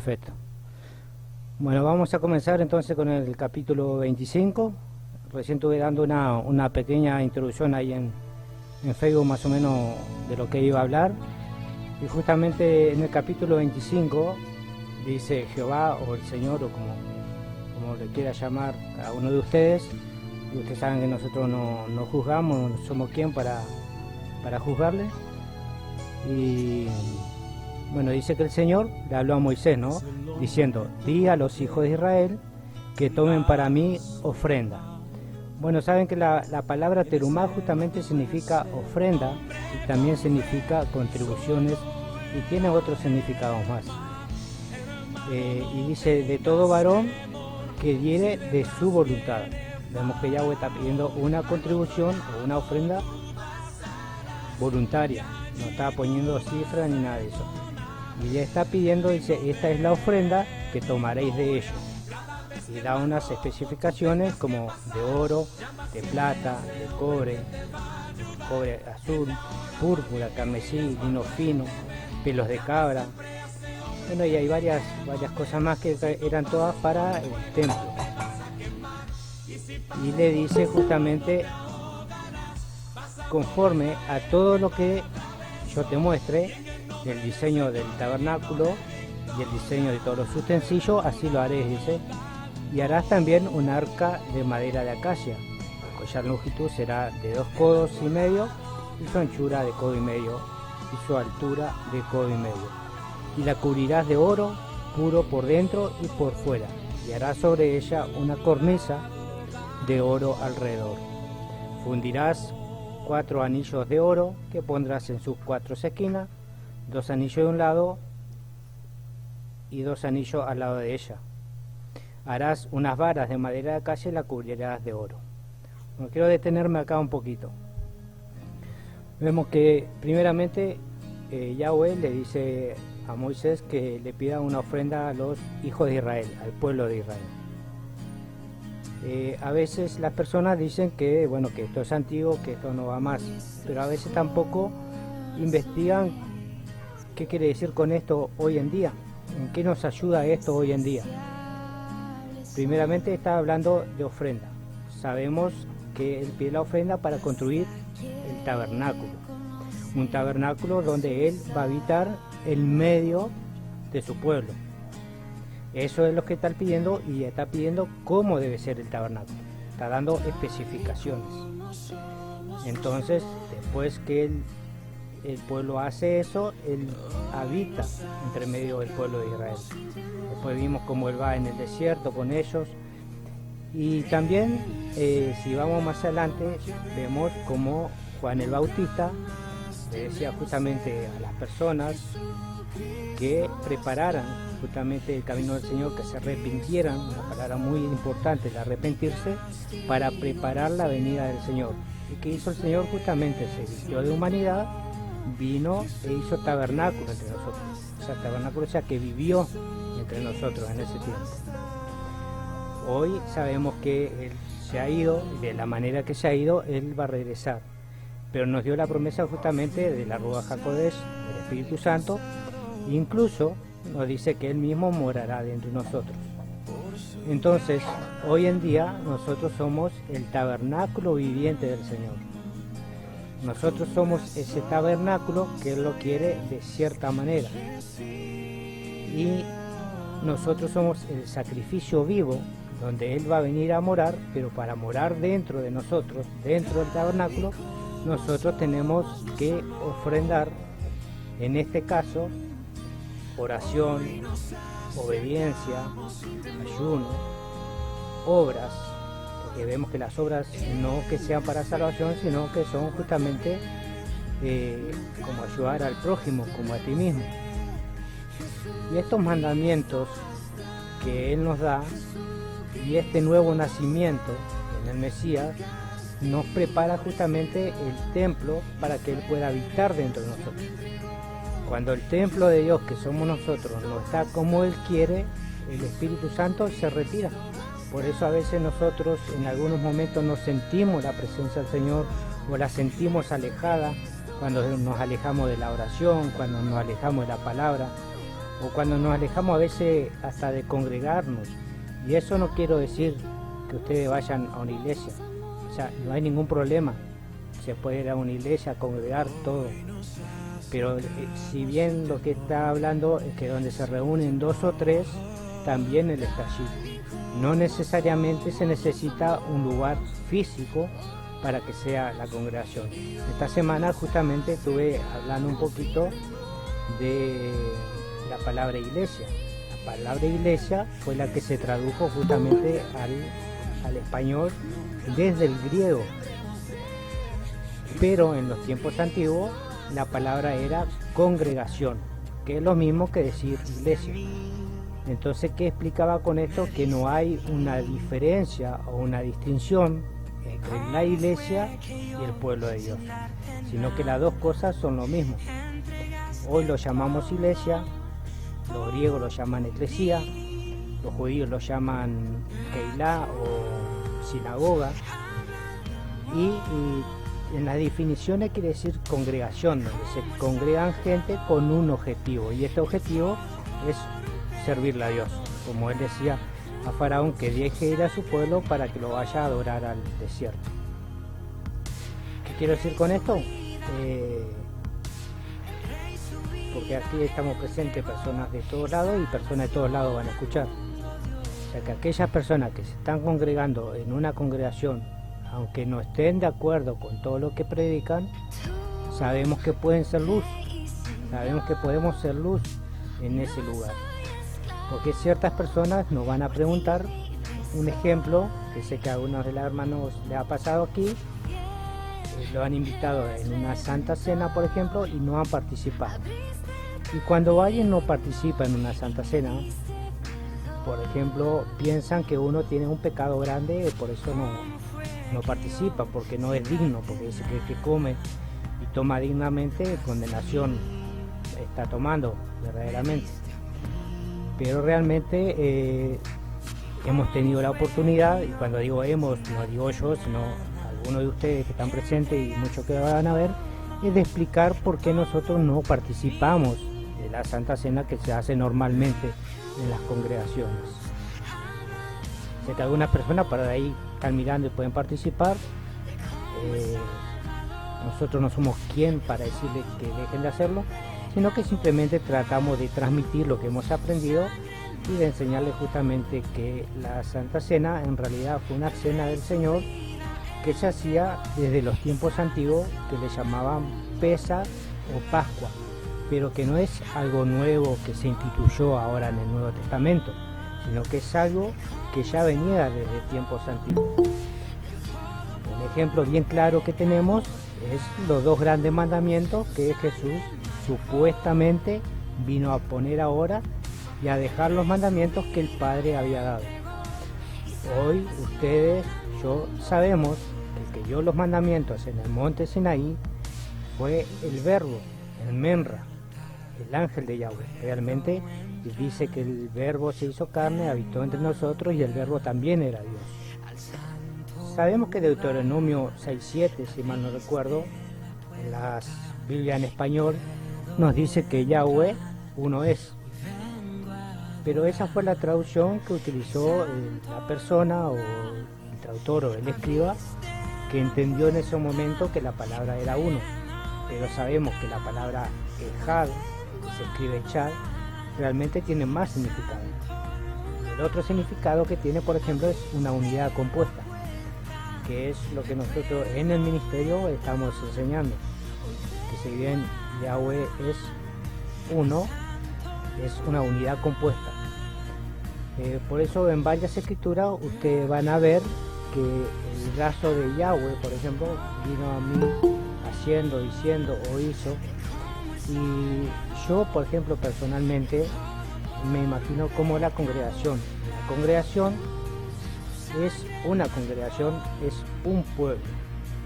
Perfecto. Bueno, vamos a comenzar entonces con el capítulo 25. Recién estuve dando una pequeña introducción ahí en Facebook más o menos de lo que iba a hablar. Y justamente en el capítulo 25 dice Jehová o el Señor o como le quiera llamar a uno de ustedes. Y ustedes saben que nosotros no juzgamos, no somos quien para juzgarle. Y bueno, dice que el Señor le habló a Moisés, ¿no? Diciendo, di a los hijos de Israel que tomen para mí ofrenda. Bueno, saben que la palabra terumá justamente significa ofrenda y también significa contribuciones y tiene otros significados más. Y dice, de todo varón que diere de su voluntad. Vemos que Yahweh está pidiendo una contribución o una ofrenda voluntaria, no está poniendo cifras ni nada de eso. Y ya está pidiendo, dice, esta es la ofrenda que tomaréis de ellos. Y da unas especificaciones como de oro, de plata, de cobre azul, púrpura, carmesí, lino fino, pelos de cabra. Bueno, y hay varias cosas más que eran todas para el templo. Y le dice justamente, conforme a todo lo que yo te muestre, el diseño del tabernáculo y el diseño de todos los utensilios, así lo haré, dice. Y harás también un arca de madera de acacia, cuya longitud será de 2 codos y medio, y su anchura de codo y medio, y su altura de codo y medio. Y la cubrirás de oro puro por dentro y por fuera, y harás sobre ella una cornisa de oro alrededor. Fundirás 4 anillos de oro que pondrás en sus 4 esquinas, 2 anillos de un lado y 2 anillos al lado de ella. Harás unas varas de madera de acacia y la cubrirás de oro. Bueno, quiero detenerme acá un poquito. Vemos que primeramente Yahweh le dice a Moisés que le pida una ofrenda a los hijos de Israel, al pueblo de Israel. A veces las personas dicen que bueno, que esto es antiguo, que esto no va más, pero a veces tampoco investigan qué quiere decir con esto hoy en día, en qué nos ayuda esto hoy en día. Primeramente está hablando de ofrenda. Sabemos que él pide la ofrenda para construir el tabernáculo, un tabernáculo donde él va a habitar en medio de su pueblo. Eso es lo que está pidiendo, y está pidiendo cómo debe ser el tabernáculo. Está dando especificaciones. Entonces, después que el pueblo hace eso, él habita entre medio del pueblo de Israel. Después vimos cómo él va en el desierto con ellos. Y también, si vamos más adelante, vemos cómo Juan el Bautista le decía justamente a las personas que prepararan justamente el camino del Señor, que se arrepintieran, una palabra muy importante, el arrepentirse, para preparar la venida del Señor. ¿Y qué hizo el Señor? Justamente se vistió de humanidad, vino e hizo tabernáculo entre nosotros. O sea, tabernáculo, o sea, que vivió entre nosotros en ese tiempo. Hoy sabemos que Él se ha ido, y de la manera que se ha ido, Él va a regresar. Pero nos dio la promesa justamente de la Ruach HaKodesh, del Espíritu Santo. Incluso nos dice que Él mismo morará dentro de nosotros. Entonces, hoy en día nosotros somos el tabernáculo viviente del Señor. Nosotros somos ese tabernáculo que Él lo quiere de cierta manera. Y nosotros somos el sacrificio vivo, donde Él va a venir a morar, pero para morar dentro de nosotros, dentro del tabernáculo, nosotros tenemos que ofrendar, en este caso, oración, obediencia, ayuno, obras, porque vemos que las obras no que sean para salvación, sino que son justamente como ayudar al prójimo, como a ti mismo. Y estos mandamientos que Él nos da, y este nuevo nacimiento en el Mesías, nos prepara justamente el templo para que Él pueda habitar dentro de nosotros. Cuando el templo de Dios, que somos nosotros, no está como Él quiere, el Espíritu Santo se retira. Por eso a veces nosotros en algunos momentos no sentimos la presencia del Señor, o la sentimos alejada, cuando nos alejamos de la oración, cuando nos alejamos de la palabra. o cuando nos alejamos a veces hasta de congregarnos. Y eso no quiero decir que ustedes vayan a una iglesia, o sea, no hay ningún problema, se puede ir a una iglesia a congregar todo, pero si bien lo que está hablando es que donde se reúnen 2 o 3, también Él está allí. No necesariamente se necesita un lugar físico para que sea la congregación. Esta semana justamente estuve hablando un poquito de la palabra iglesia. La palabra iglesia fue la que se tradujo justamente al español desde el griego, pero en los tiempos antiguos la palabra era congregación, que es lo mismo que decir iglesia. Entonces, ¿qué explicaba con esto? Que no hay una diferencia o una distinción entre la iglesia y el pueblo de Dios, sino que las dos cosas son lo mismo. Hoy lo llamamos iglesia, los griegos lo llaman eclesía, los judíos lo llaman keilá o sinagoga, y en las definiciones quiere decir congregación, donde se congregan gente con un objetivo, y este objetivo es servirle a Dios, como él decía a Faraón, que deje ir a su pueblo para que lo vaya a adorar al desierto. ¿Qué quiero decir con esto? Porque aquí estamos presentes personas de todos lados y personas de todos lados van a escuchar. O sea que aquellas personas que se están congregando en una congregación, aunque no estén de acuerdo con todo lo que predican, sabemos que pueden ser luz, sabemos que podemos ser luz en ese lugar. Porque ciertas personas nos van a preguntar, un ejemplo, que sé que a algunos de los hermanos le ha pasado aquí, lo han invitado en una Santa Cena, por ejemplo, y no han participado. Y cuando alguien no participa en una Santa Cena, por ejemplo, piensan que uno tiene un pecado grande y por eso no participa, porque no es digno, porque dice que el que come y toma dignamente, condenación está tomando verdaderamente. Pero realmente hemos tenido la oportunidad, y cuando digo hemos, no digo yo, sino algunos de ustedes que están presentes y muchos que van a ver, es de explicar por qué nosotros no participamos de la Santa Cena que se hace normalmente en las congregaciones. Sé que algunas personas para ahí están mirando y pueden participar. Nosotros no somos quien para decirles que dejen de hacerlo, sino que simplemente tratamos de transmitir lo que hemos aprendido y de enseñarles justamente que la Santa Cena en realidad fue una cena del Señor que se hacía desde los tiempos antiguos, que le llamaban Pesaj o Pascua, pero que no es algo nuevo que se instituyó ahora en el Nuevo Testamento, sino que es algo que ya venía desde tiempos antiguos. Un ejemplo bien claro que tenemos es los 2 grandes mandamientos que Jesús supuestamente vino a poner ahora y a dejar los mandamientos que el Padre había dado. Hoy ustedes, yo sabemos que el que dio los mandamientos en el monte Sinaí fue el Verbo, el Menra, el ángel de Yahweh. Realmente dice que el Verbo se hizo carne, habitó entre nosotros y el Verbo también era Dios. Sabemos que Deuteronomio 6:7, si mal no recuerdo, en la Biblia en español, nos dice que Yahweh uno es. Pero esa fue la traducción que utilizó la persona o el traductor o el escriba que entendió en ese momento que la palabra era uno. Pero sabemos que la palabra Echad, que se escribe Echad, realmente tiene más significado. El otro significado que tiene, por ejemplo, es una unidad compuesta, que es lo que nosotros en el ministerio estamos enseñando, que si bien Yahweh es uno, es una unidad compuesta. Por eso en varias escrituras ustedes van a ver que el brazo de Yahweh, por ejemplo, vino a mí haciendo, diciendo o hizo. Y yo, por ejemplo, personalmente me imagino como la congregación. La congregación es una congregación, es un pueblo.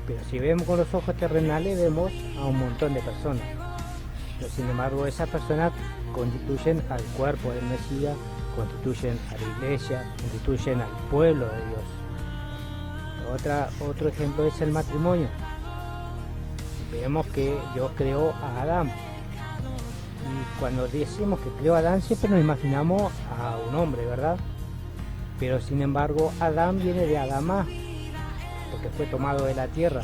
Pero si vemos con los ojos terrenales, vemos a un montón de personas. Pero sin embargo, esas personas constituyen al cuerpo del Mesías, constituyen a la iglesia, constituyen al pueblo de Dios. Otro ejemplo es el matrimonio. Vemos que Dios creó a Adán Y cuando decimos que creó a Adán, siempre nos imaginamos a un hombre, ¿verdad? Pero sin embargo, Adán viene de Adamá, porque fue tomado de la tierra.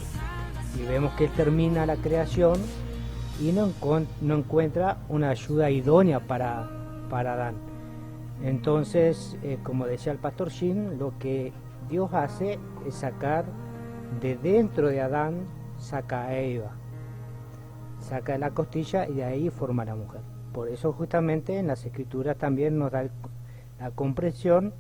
Y vemos que él termina la creación y no encuentra una ayuda idónea para Adán. Entonces, como decía el pastor Shin, lo que Dios hace es sacar de dentro de Adán, saca a Eva, saca de la costilla y de ahí forma a la mujer. Por eso justamente en las escrituras también nos da la comprensión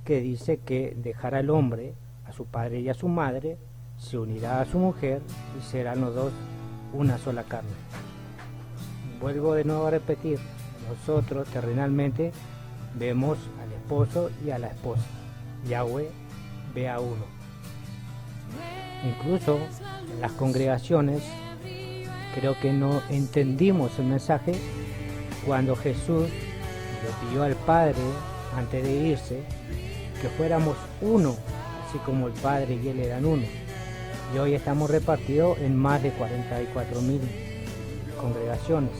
que dice que dejará el hombre a su padre y a su madre, se unirá a su mujer y serán los dos una sola carne. Vuelvo de nuevo a repetir, nosotros terrenalmente vemos al esposo y a la esposa. Yahweh ve a uno. Incluso en las congregaciones creo que no entendimos el mensaje cuando Jesús le pidió al Padre antes de irse que fuéramos uno, así como el Padre y Él eran uno. Y hoy estamos repartidos en más de 44.000 congregaciones,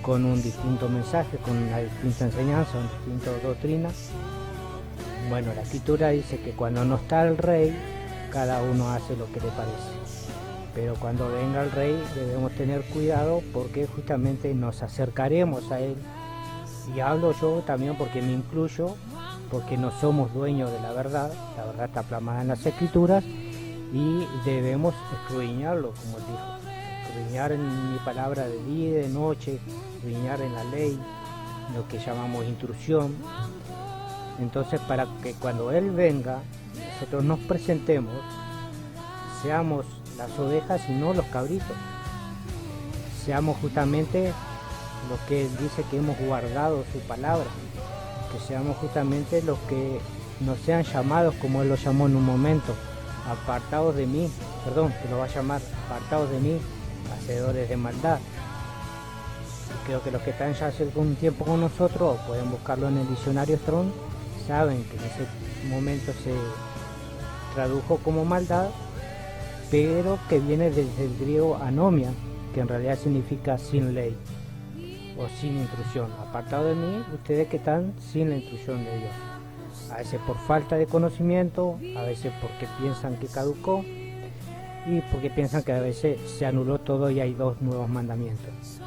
con un distinto mensaje, con una distinta enseñanza, una distinta doctrina. Bueno, la escritura dice que cuando no está el rey, cada uno hace lo que le parece. Pero cuando venga el rey debemos tener cuidado porque justamente nos acercaremos a él. Y hablo yo también porque me incluyo, porque no somos dueños de la verdad está plasmada en las escrituras y debemos escudriñarlo, como él dijo, escudriñar en mi palabra de día y de noche, escudriñar en la ley, lo que llamamos intrusión. Entonces, para que cuando él venga, nosotros nos presentemos, seamos las ovejas y no los cabritos, seamos justamente los que él dice que hemos guardado su palabra, que seamos justamente los que nos sean llamados como él lo llamó en un momento, apartados de mí, que lo va a llamar, apartados de mí, hacedores de maldad. Y creo que los que están ya hace algún tiempo con nosotros, o pueden buscarlo en el diccionario Strong, saben que en ese momento se tradujo como maldad, pero que viene desde el griego anomia, que en realidad significa sin ley o sin intrusión. Apartado de mí, ustedes que están sin la intrusión de Dios. A veces por falta de conocimiento, a veces porque piensan que caducó y porque piensan que a veces se anuló todo y hay dos nuevos mandamientos.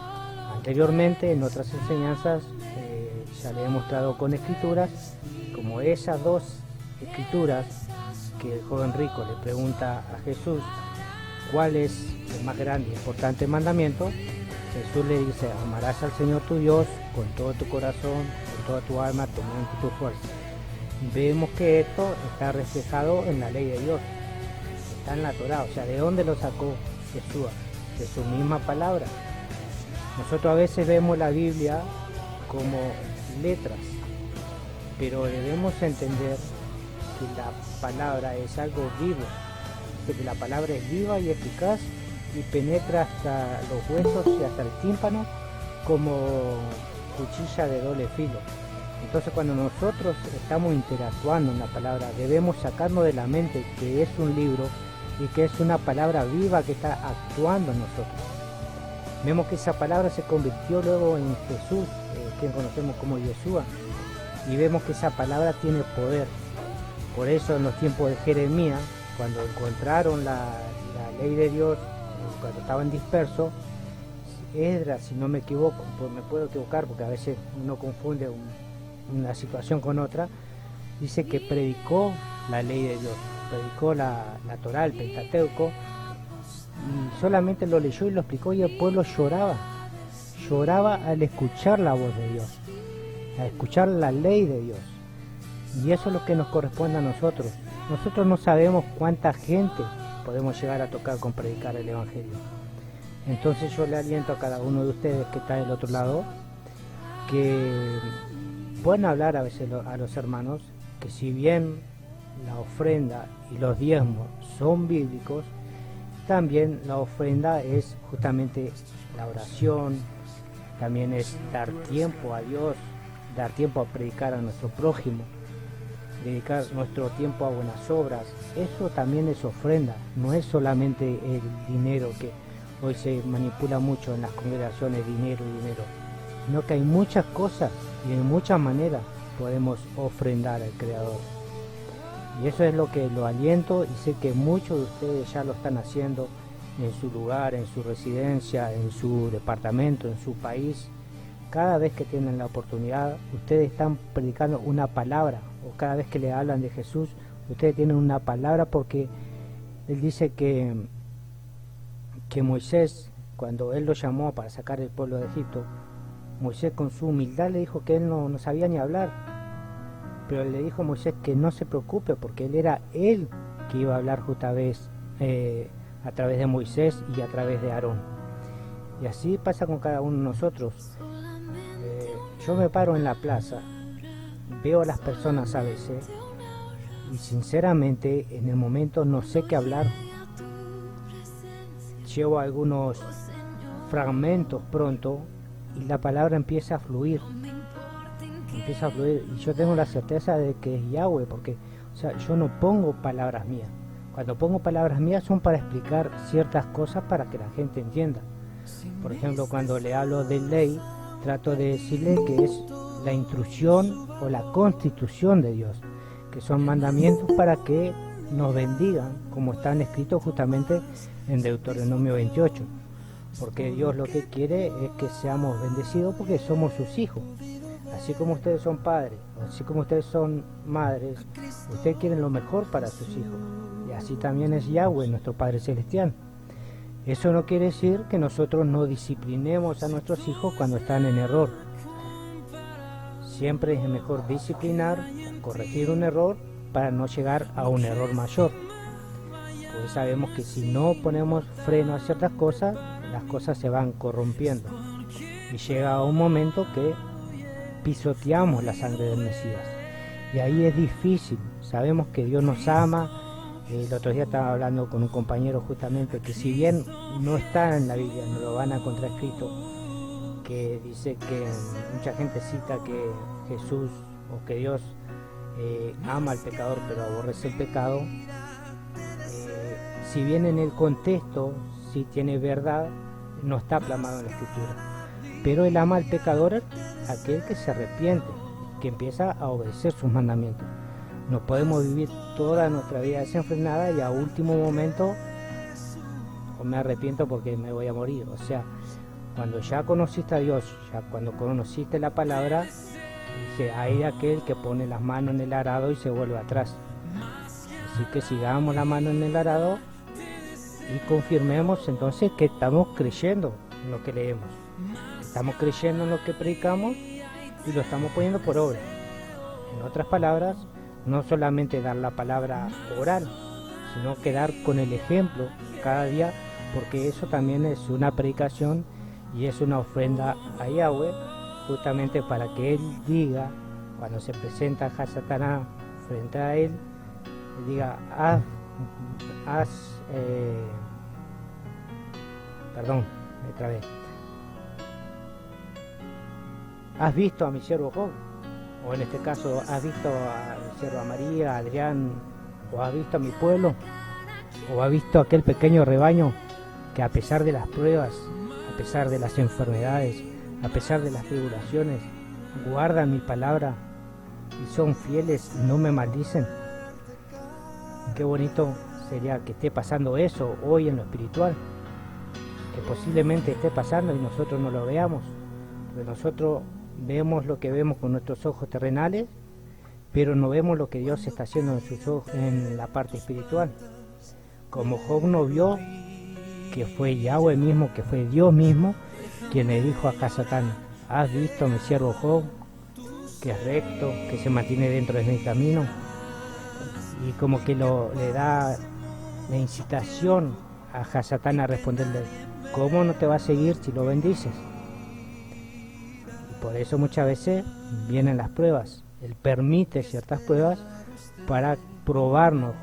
Anteriormente, en otras enseñanzas, ya le he mostrado con escrituras, como esas dos escrituras que el joven rico le pregunta a Jesús cuál es el más grande y importante mandamiento. Jesús le dice: amarás al Señor tu Dios con todo tu corazón, con toda tu alma, tu mente y tu fuerza. Vemos que esto está reflejado en la ley de Dios, está en la Torá. O sea, ¿de dónde lo sacó Jesús? De su misma palabra. Nosotros a veces vemos la Biblia como letras, pero debemos entender que la palabra es algo vivo, que la palabra es viva y eficaz y penetra hasta los huesos y hasta el tímpano como cuchilla de doble filo. Entonces, cuando nosotros estamos interactuando en la palabra, debemos sacarnos de la mente que es un libro y que es una palabra viva que está actuando en nosotros. Vemos que esa palabra se convirtió luego en Jesús, quien conocemos como Yeshua, y vemos que esa palabra tiene poder. Por eso en los tiempos de Jeremías, cuando encontraron la ley de Dios, cuando estaban dispersos, Esdras, si no me equivoco, pues me puedo equivocar porque a veces uno confunde una situación con otra, dice que predicó la ley de Dios, predicó la Torá, el Pentateuco, y solamente lo leyó y lo explicó y el pueblo lloraba al escuchar la voz de Dios, al escuchar la ley de Dios. Y eso es lo que nos corresponde a nosotros. Nosotros no sabemos cuánta gente podemos llegar a tocar con predicar el Evangelio. Entonces yo le aliento a cada uno de ustedes que está del otro lado, que pueden hablar a veces a los hermanos, que si bien la ofrenda y los diezmos son bíblicos, también la ofrenda es justamente la oración, también es dar tiempo a Dios, dar tiempo a predicar a nuestro prójimo, dedicar nuestro tiempo a buenas obras. Eso también es ofrenda, no es solamente el dinero, que hoy se manipula mucho en las congregaciones, dinero, sino que hay muchas cosas y de muchas maneras podemos ofrendar al Creador. Y eso es lo que lo aliento, y sé que muchos de ustedes ya lo están haciendo en su lugar, en su residencia, en su departamento, en su país. Cada vez que tienen la oportunidad, ustedes están predicando una palabra, o cada vez que le hablan de Jesús, ustedes tienen una palabra, porque Él dice que Moisés, cuando Él lo llamó para sacar el pueblo de Egipto, Moisés con su humildad le dijo que él no sabía ni hablar, pero le dijo a Moisés que no se preocupe, porque él que iba a hablar justa vez a través de Moisés y a través de Aarón. Y así pasa con cada uno de nosotros. Yo me paro en la plaza, veo a las personas a veces, y sinceramente en el momento no sé qué hablar. Llevo algunos fragmentos pronto y la palabra empieza a fluir, y yo tengo la certeza de que es Yahweh, porque yo no pongo palabras mías. Cuando pongo palabras mías son para explicar ciertas cosas para que la gente entienda. Por ejemplo, cuando le hablo de ley, trato de decirle que es la instrucción o la constitución de Dios, que son mandamientos para que nos bendigan, como están escritos justamente en Deuteronomio 28, porque Dios lo que quiere es que seamos bendecidos, porque somos sus hijos. Así como ustedes son padres, así como ustedes son madres, ustedes quieren lo mejor para sus hijos, y así también es Yahweh, nuestro Padre Celestial. Eso no quiere decir que nosotros no disciplinemos a nuestros hijos cuando están en error. Siempre es mejor disciplinar, corregir un error, para no llegar a un error mayor. Pues sabemos que si no ponemos freno a ciertas cosas, las cosas se van corrompiendo, y llega un momento que pisoteamos la sangre del Mesías, y ahí es difícil. Sabemos que Dios nos ama. El otro día estaba hablando con un compañero justamente que, si bien no está en la Biblia, no lo van a contraescrito, que dice que mucha gente cita que Jesús o que Dios ama al pecador pero aborrece el pecado. Si bien en el contexto sí tiene verdad, no está plasmado en la Escritura, pero Él ama al pecador, aquel que se arrepiente, que empieza a obedecer sus mandamientos. No podemos vivir toda nuestra vida desenfrenada y a último momento o me arrepiento porque me voy a morir. O sea, cuando ya conociste a Dios, ya cuando conociste la palabra, dice, hay aquel que pone las manos en el arado y se vuelve atrás. Así que sigamos la mano en el arado y confirmemos entonces que estamos creyendo en lo que leemos, estamos creyendo en lo que predicamos y lo estamos poniendo por obra. En otras palabras, no solamente dar la palabra oral, sino que dar con el ejemplo cada día, porque eso también es una predicación y es una ofrenda a Yahweh, justamente para que Él diga, cuando se presenta a Satanás frente a Él, diga, ¿has visto a mi siervo Job? O en este caso, ¿has visto a mi sierva María, a Adrián? ¿O has visto a mi pueblo? ¿O has visto a aquel pequeño rebaño que, a pesar de las pruebas, a pesar de las enfermedades, a pesar de las tribulaciones, guardan mi palabra y son fieles y no me maldicen? Qué bonito sería que esté pasando eso hoy en lo espiritual, que posiblemente esté pasando y nosotros no lo veamos, porque nosotros vemos lo que vemos con nuestros ojos terrenales, pero no vemos lo que Dios está haciendo en sus ojos, en la parte espiritual. Como Job no vio que fue Yahweh mismo, que fue Dios mismo quien le dijo a Satán, ¿has visto a mi siervo Job, que es recto, que se mantiene dentro de mi camino? Y como que le da la incitación a Satán a responderle, ¿cómo no te va a seguir si lo bendices? Y por eso muchas veces vienen las pruebas. Él permite ciertas pruebas para probarnos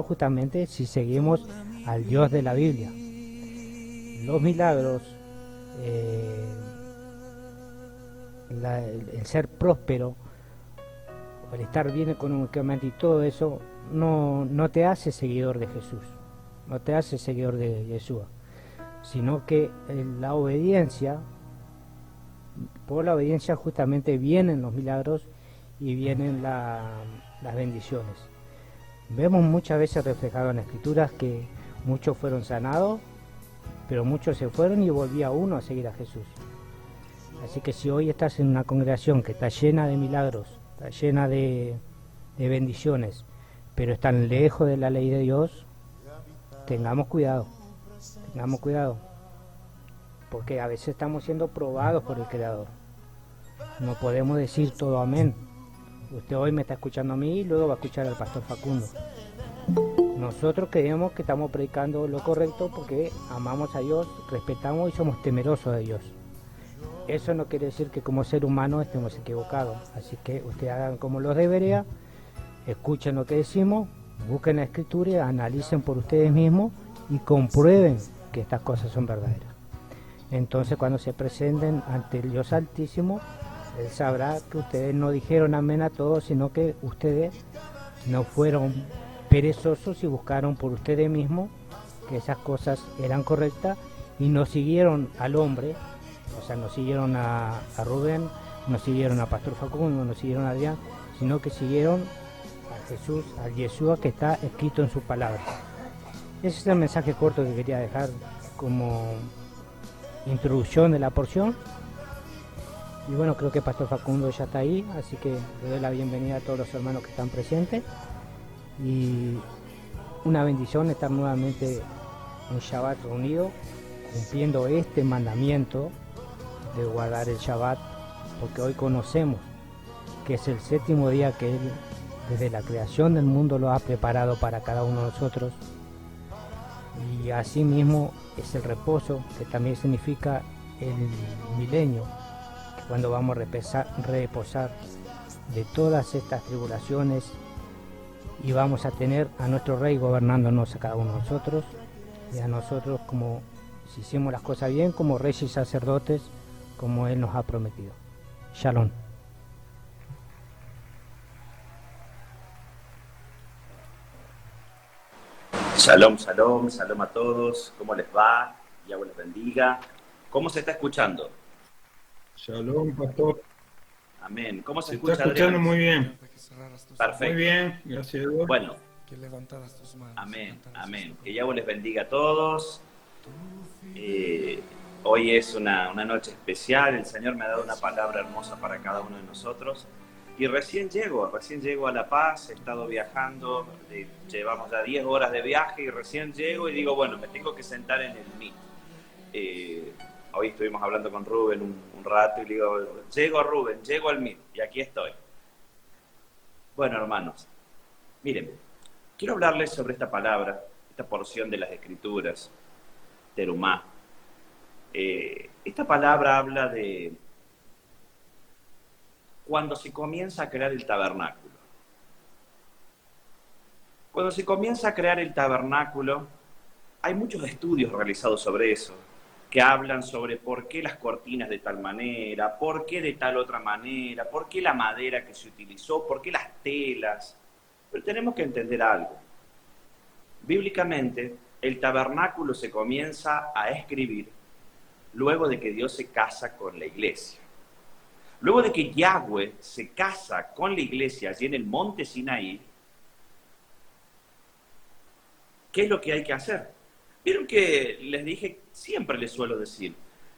justamente, si seguimos al Dios de la Biblia. Los milagros, el ser próspero, el estar bien económicamente y todo eso, no te hace seguidor de Jesús, no te hace seguidor de Yeshua. sino que la obediencia, por la obediencia justamente vienen los milagros y vienen las bendiciones. Vemos muchas veces reflejado en las escrituras que muchos fueron sanados, pero muchos se fueron y volvía uno a seguir a Jesús. Así que si hoy estás en una congregación que está llena de milagros, está llena de bendiciones, pero están lejos de la ley de Dios, tengamos cuidado, porque a veces estamos siendo probados por el Creador. No podemos decir todo amén. Usted hoy me está escuchando a mí y luego va a escuchar al pastor Facundo. Nosotros creemos que estamos predicando lo correcto porque amamos a Dios, respetamos y somos temerosos de Dios. Eso no quiere decir que como ser humano estemos equivocados. Así que ustedes hagan como los debería, escuchen lo que decimos, busquen la escritura, analicen por ustedes mismos y comprueben que estas cosas son verdaderas. Entonces cuando se presenten ante el Dios Altísimo, Él sabrá que ustedes no dijeron amén a todos, sino que ustedes no fueron perezosos y buscaron por ustedes mismos que esas cosas eran correctas y no siguieron al hombre, o sea, no siguieron a Rubén, no siguieron a Pastor Facundo, no siguieron a Adrián, sino que siguieron a Jesús, al Yeshua que está escrito en su palabra. Ese es el mensaje corto que quería dejar como introducción de la porción. Y bueno, creo que Pastor Facundo ya está ahí, así que le doy la bienvenida a todos los hermanos que están presentes. Y una bendición estar nuevamente en Shabbat reunido, cumpliendo este mandamiento de guardar el Shabbat, porque hoy conocemos que es el séptimo día que Él, desde la creación del mundo, lo ha preparado para cada uno de nosotros. Y asimismo es el reposo, que también significa el milenio, cuando vamos a reposar de todas estas tribulaciones y vamos a tener a nuestro Rey gobernándonos a cada uno de nosotros y a nosotros, como si hicimos las cosas bien, como reyes y sacerdotes, como Él nos ha prometido. Shalom. Shalom, shalom, shalom a todos. ¿Cómo les va? Yahweh les bendiga. ¿Cómo se está escuchando? Shalom, pastor. Amén. ¿Cómo se Se escucha, está escuchando Adrián? muy bien. Perfecto. Muy bien, gracias a Dios. Bueno, Que levantaras tus manos. amén, amén. Que Yahweh les bendiga a todos. Hoy es una noche especial. El Señor me ha dado una palabra hermosa para cada uno de nosotros. Y recién llego a La Paz, he estado viajando, llevamos ya 10 horas de viaje y recién llego y digo, bueno, me tengo que sentar en el Meet. Hoy estuvimos hablando con Rubén un rato y le digo, llego Rubén, llego al Meet y aquí estoy. Bueno, hermanos, miren, quiero hablarles sobre esta palabra, esta porción de las Escrituras, Terumá. Esta palabra habla de cuando se comienza a crear el tabernáculo. Cuando se comienza a crear el tabernáculo, hay muchos estudios realizados sobre eso, que hablan sobre por qué las cortinas de tal manera, por qué de tal otra manera, por qué la madera que se utilizó, por qué las telas. Pero tenemos que entender algo. Bíblicamente, el tabernáculo se comienza a escribir luego de que Dios se casa con la iglesia. Luego de que Yahweh se casa con la iglesia allí en el monte Sinaí, ¿qué es lo que hay que hacer? Vieron que les dije, siempre les suelo decir,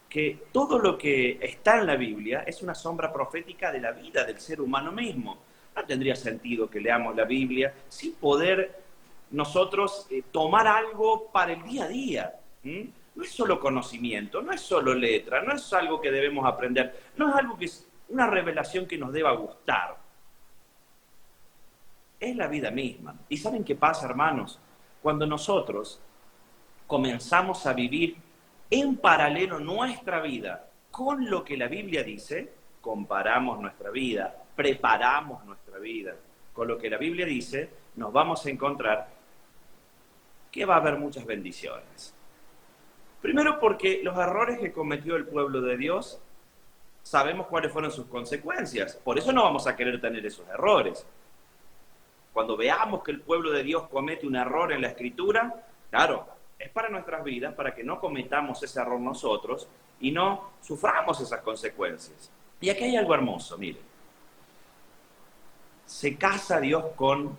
que todo lo que está en la Biblia es una sombra profética de la vida del ser humano mismo. No tendría sentido que leamos la Biblia sin poder nosotros tomar algo para el día a día. No es solo conocimiento, no es solo letra, no es algo que debemos aprender, no es algo que es una revelación que nos deba gustar. Es la vida misma. ¿Y saben qué pasa, hermanos? Cuando nosotros comenzamos a vivir en paralelo nuestra vida con lo que la Biblia dice, comparamos nuestra vida, preparamos nuestra vida con lo que la Biblia dice, nos vamos a encontrar que va a haber muchas bendiciones. Primero porque los errores que cometió el pueblo de Dios, sabemos cuáles fueron sus consecuencias. Por eso no vamos a querer tener esos errores. Cuando veamos que el pueblo de Dios comete un error en la Escritura, claro, es para nuestras vidas, para que no cometamos ese error nosotros y no suframos esas consecuencias. Y aquí hay algo hermoso, mire. Se casa Dios con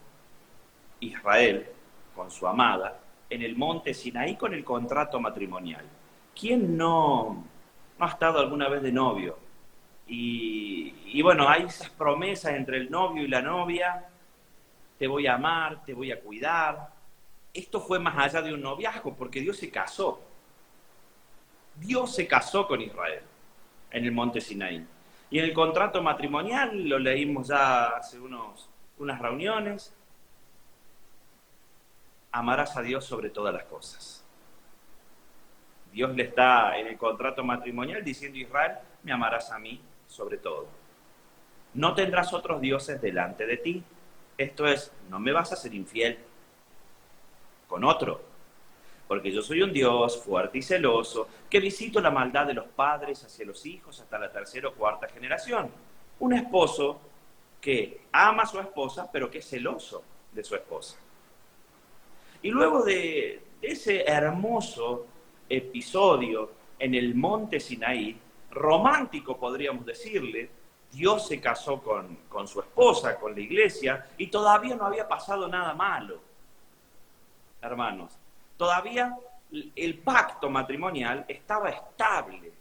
Israel, con su amada, en el monte Sinaí con el contrato matrimonial. ¿Quién no ha estado alguna vez de novio? Y bueno, hay esas promesas entre el novio y la novia: te voy a amar, te voy a cuidar. Esto fue más allá de un noviazgo, porque Dios se casó. Dios se casó con Israel en el monte Sinaí. Y en el contrato matrimonial, lo leímos ya hace unas reuniones: amarás a Dios sobre todas las cosas. Dios le está en el contrato matrimonial diciendo a Israel: me amarás a mí sobre todo. No tendrás otros dioses delante de ti. Esto es, no me vas a ser infiel con otro, porque yo soy un Dios fuerte y celoso, que visito la maldad de los padres hacia los hijos hasta la tercera o cuarta generación. Un esposo que ama a su esposa, pero que es celoso de su esposa. Y luego de ese hermoso episodio en el monte Sinaí, romántico podríamos decirle, Dios se casó con su esposa, con la iglesia, y todavía no había pasado nada malo, hermanos. Todavía el pacto matrimonial estaba estable,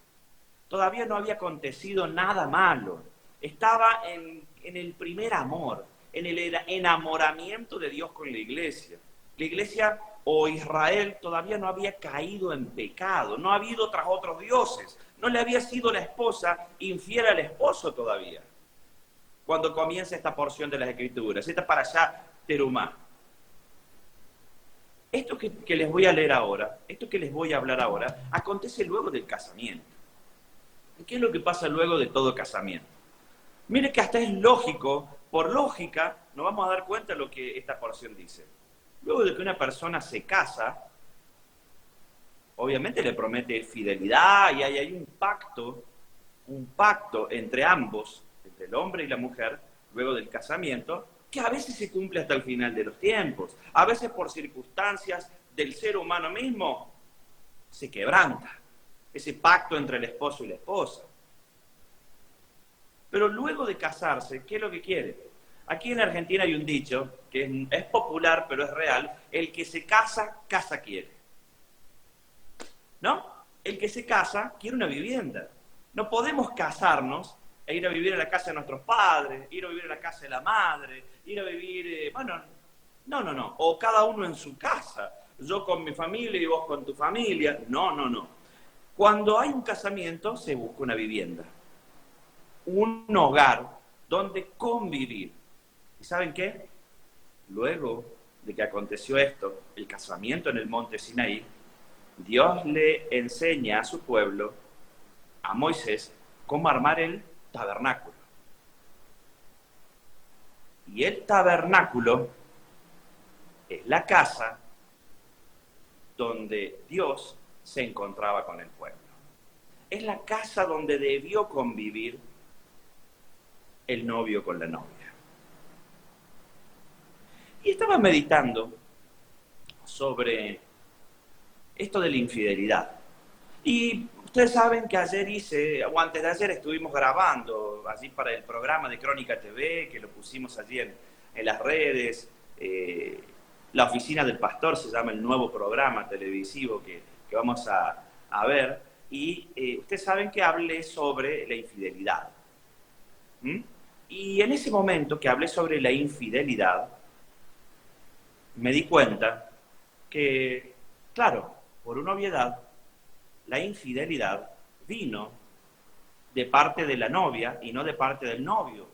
todavía no había acontecido nada malo, estaba en el primer amor, en el enamoramiento de Dios con la iglesia. La iglesia o Israel todavía no había caído en pecado, no había ido tras otros dioses, no le había sido la esposa infiel al esposo todavía. Cuando comienza esta porción de las Escrituras, esta para allá terumá. Esto que les voy a leer ahora, esto que les voy a hablar ahora, acontece luego del casamiento. ¿Qué es lo que pasa luego de todo casamiento? Mire que hasta es lógico, por lógica, nos vamos a dar cuenta de lo que esta porción dice. Luego de que una persona se casa, obviamente le promete fidelidad y hay un pacto entre ambos, entre el hombre y la mujer, luego del casamiento, que a veces se cumple hasta el final de los tiempos. A veces por circunstancias del ser humano mismo se quebranta ese pacto entre el esposo y la esposa. Pero luego de casarse, ¿qué es lo que quiere? Aquí en Argentina hay un dicho que es popular, pero es real: el que se casa, casa quiere. ¿No? El que se casa quiere una vivienda. No podemos casarnos e ir a vivir a la casa de nuestros padres, ir a vivir a la casa de la madre, ir a vivir, no. O cada uno en su casa, yo con mi familia y vos con tu familia. No. Cuando hay un casamiento, se busca una vivienda, un hogar donde convivir. ¿Y saben qué? Luego de que aconteció esto, el casamiento en el monte Sinaí, Dios le enseña a su pueblo, a Moisés, cómo armar el tabernáculo. Y el tabernáculo es la casa donde Dios se encontraba con el pueblo. Es la casa donde debió convivir el novio con la novia. Y estaba meditando sobre esto de la infidelidad. Y ustedes saben que o antes de ayer estuvimos grabando allí para el programa de Crónica TV, que lo pusimos allí en las redes. La Oficina del Pastor se llama el nuevo programa televisivo que vamos a ver. Y ustedes saben que hablé sobre la infidelidad. Y en ese momento que hablé sobre la infidelidad, me di cuenta que, claro, por una obviedad, la infidelidad vino de parte de la novia y no de parte del novio.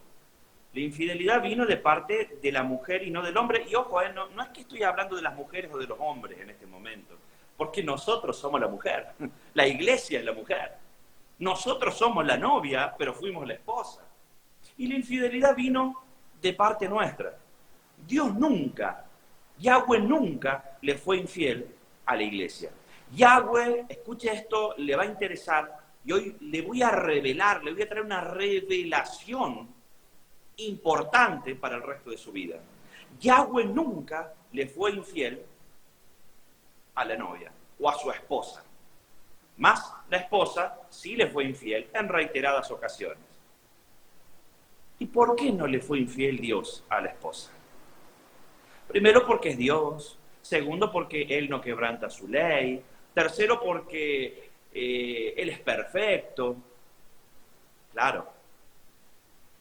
La infidelidad vino de parte de la mujer y no del hombre. Y ojo, no es que estoy hablando de las mujeres o de los hombres en este momento, porque nosotros somos la mujer, la iglesia es la mujer. Nosotros somos la novia, pero fuimos la esposa. Y la infidelidad vino de parte nuestra. Yahweh nunca le fue infiel a la iglesia. Yahweh, escuche esto, le va a interesar, y hoy le voy a revelar, le voy a traer una revelación importante para el resto de su vida. Yahweh nunca le fue infiel a la novia o a su esposa. Más la esposa sí le fue infiel en reiteradas ocasiones. ¿Y por qué no le fue infiel Dios a la esposa? Primero porque es Dios. Segundo porque Él no quebranta su ley. Tercero porque Él es perfecto. Claro.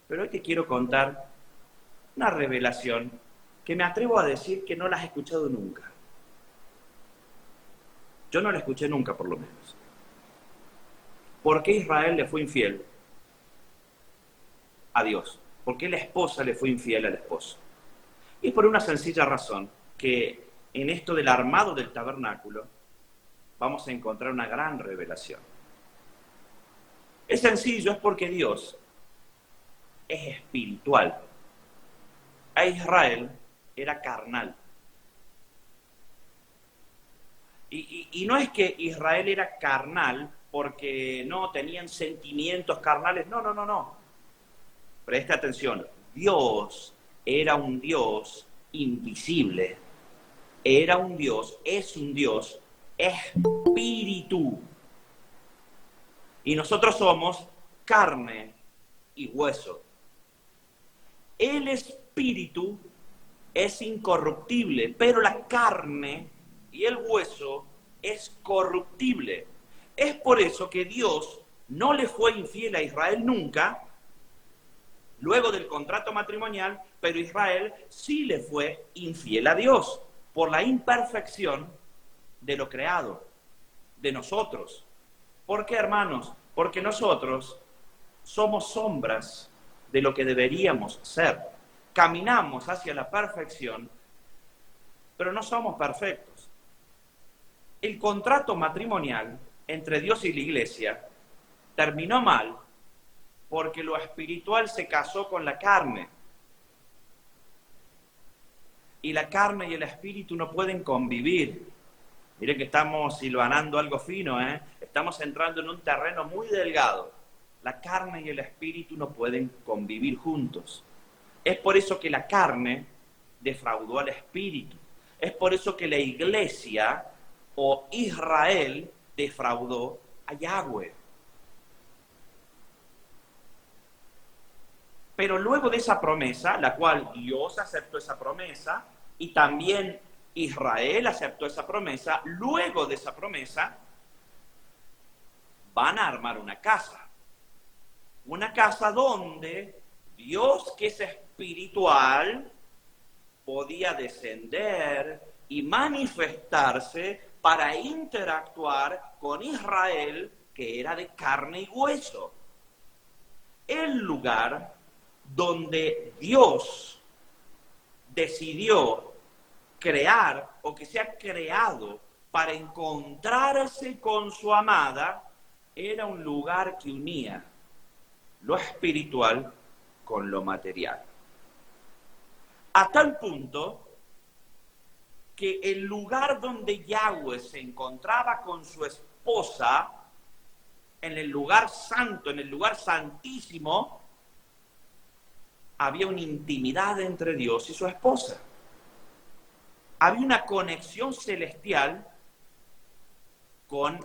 Pero hoy te quiero contar una revelación que me atrevo a decir que no la has escuchado nunca. Yo no la escuché nunca, por lo menos. ¿Por qué Israel le fue infiel a Dios? ¿Por qué la esposa le fue infiel al esposo? Y por una sencilla razón, que en esto del armado del tabernáculo vamos a encontrar una gran revelación. Es sencillo, es porque Dios es espiritual. A Israel era carnal. Y no es que Israel era carnal porque no tenían sentimientos carnales. No. Presta atención. Dios era un Dios invisible. Era un Dios, es un Dios espíritu. Y nosotros somos carne y hueso. El espíritu es incorruptible, pero la carne y el hueso es corruptible. Es por eso que Dios no le fue infiel a Israel nunca, luego del contrato matrimonial, pero Israel sí le fue infiel a Dios, por la imperfección de lo creado, de nosotros. ¿Por qué, hermanos? Porque nosotros somos sombras de lo que deberíamos ser. Caminamos hacia la perfección, pero no somos perfectos. El contrato matrimonial entre Dios y la iglesia terminó mal porque lo espiritual se casó con la carne. Y la carne y el espíritu no pueden convivir. Miren que estamos hilvanando algo fino, ¿eh? Estamos entrando en un terreno muy delgado. La carne y el espíritu no pueden convivir juntos. Es por eso que la carne defraudó al espíritu. Es por eso que la iglesia o Israel defraudó a Yahweh. Pero luego de esa promesa, la cual Dios aceptó esa promesa y también Israel aceptó esa promesa, luego de esa promesa van a armar una casa. Una casa donde Dios, que es espiritual, podía descender y manifestarse para interactuar con Israel, que era de carne y hueso. El lugar donde Dios decidió crear o que se ha creado para encontrarse con su amada, era un lugar que unía lo espiritual con lo material. A tal punto que el lugar donde Yahweh se encontraba con su esposa, en el lugar santo, en el lugar santísimo, había una intimidad entre Dios y su esposa. Había una conexión celestial con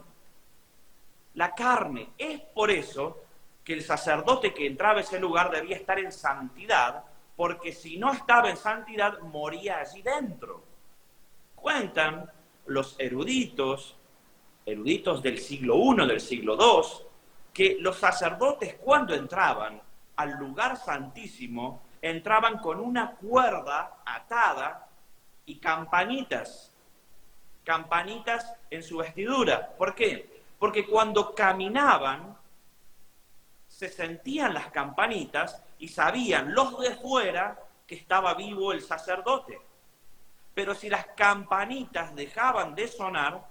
la carne. Es por eso que el sacerdote que entraba a ese lugar debía estar en santidad, porque si no estaba en santidad, moría allí dentro. Cuentan los eruditos del siglo I, del siglo II, que los sacerdotes cuando entraban al lugar santísimo, entraban con una cuerda atada y campanitas en su vestidura. ¿Por qué? Porque cuando caminaban, se sentían las campanitas y sabían los de fuera que estaba vivo el sacerdote. Pero si las campanitas dejaban de sonar,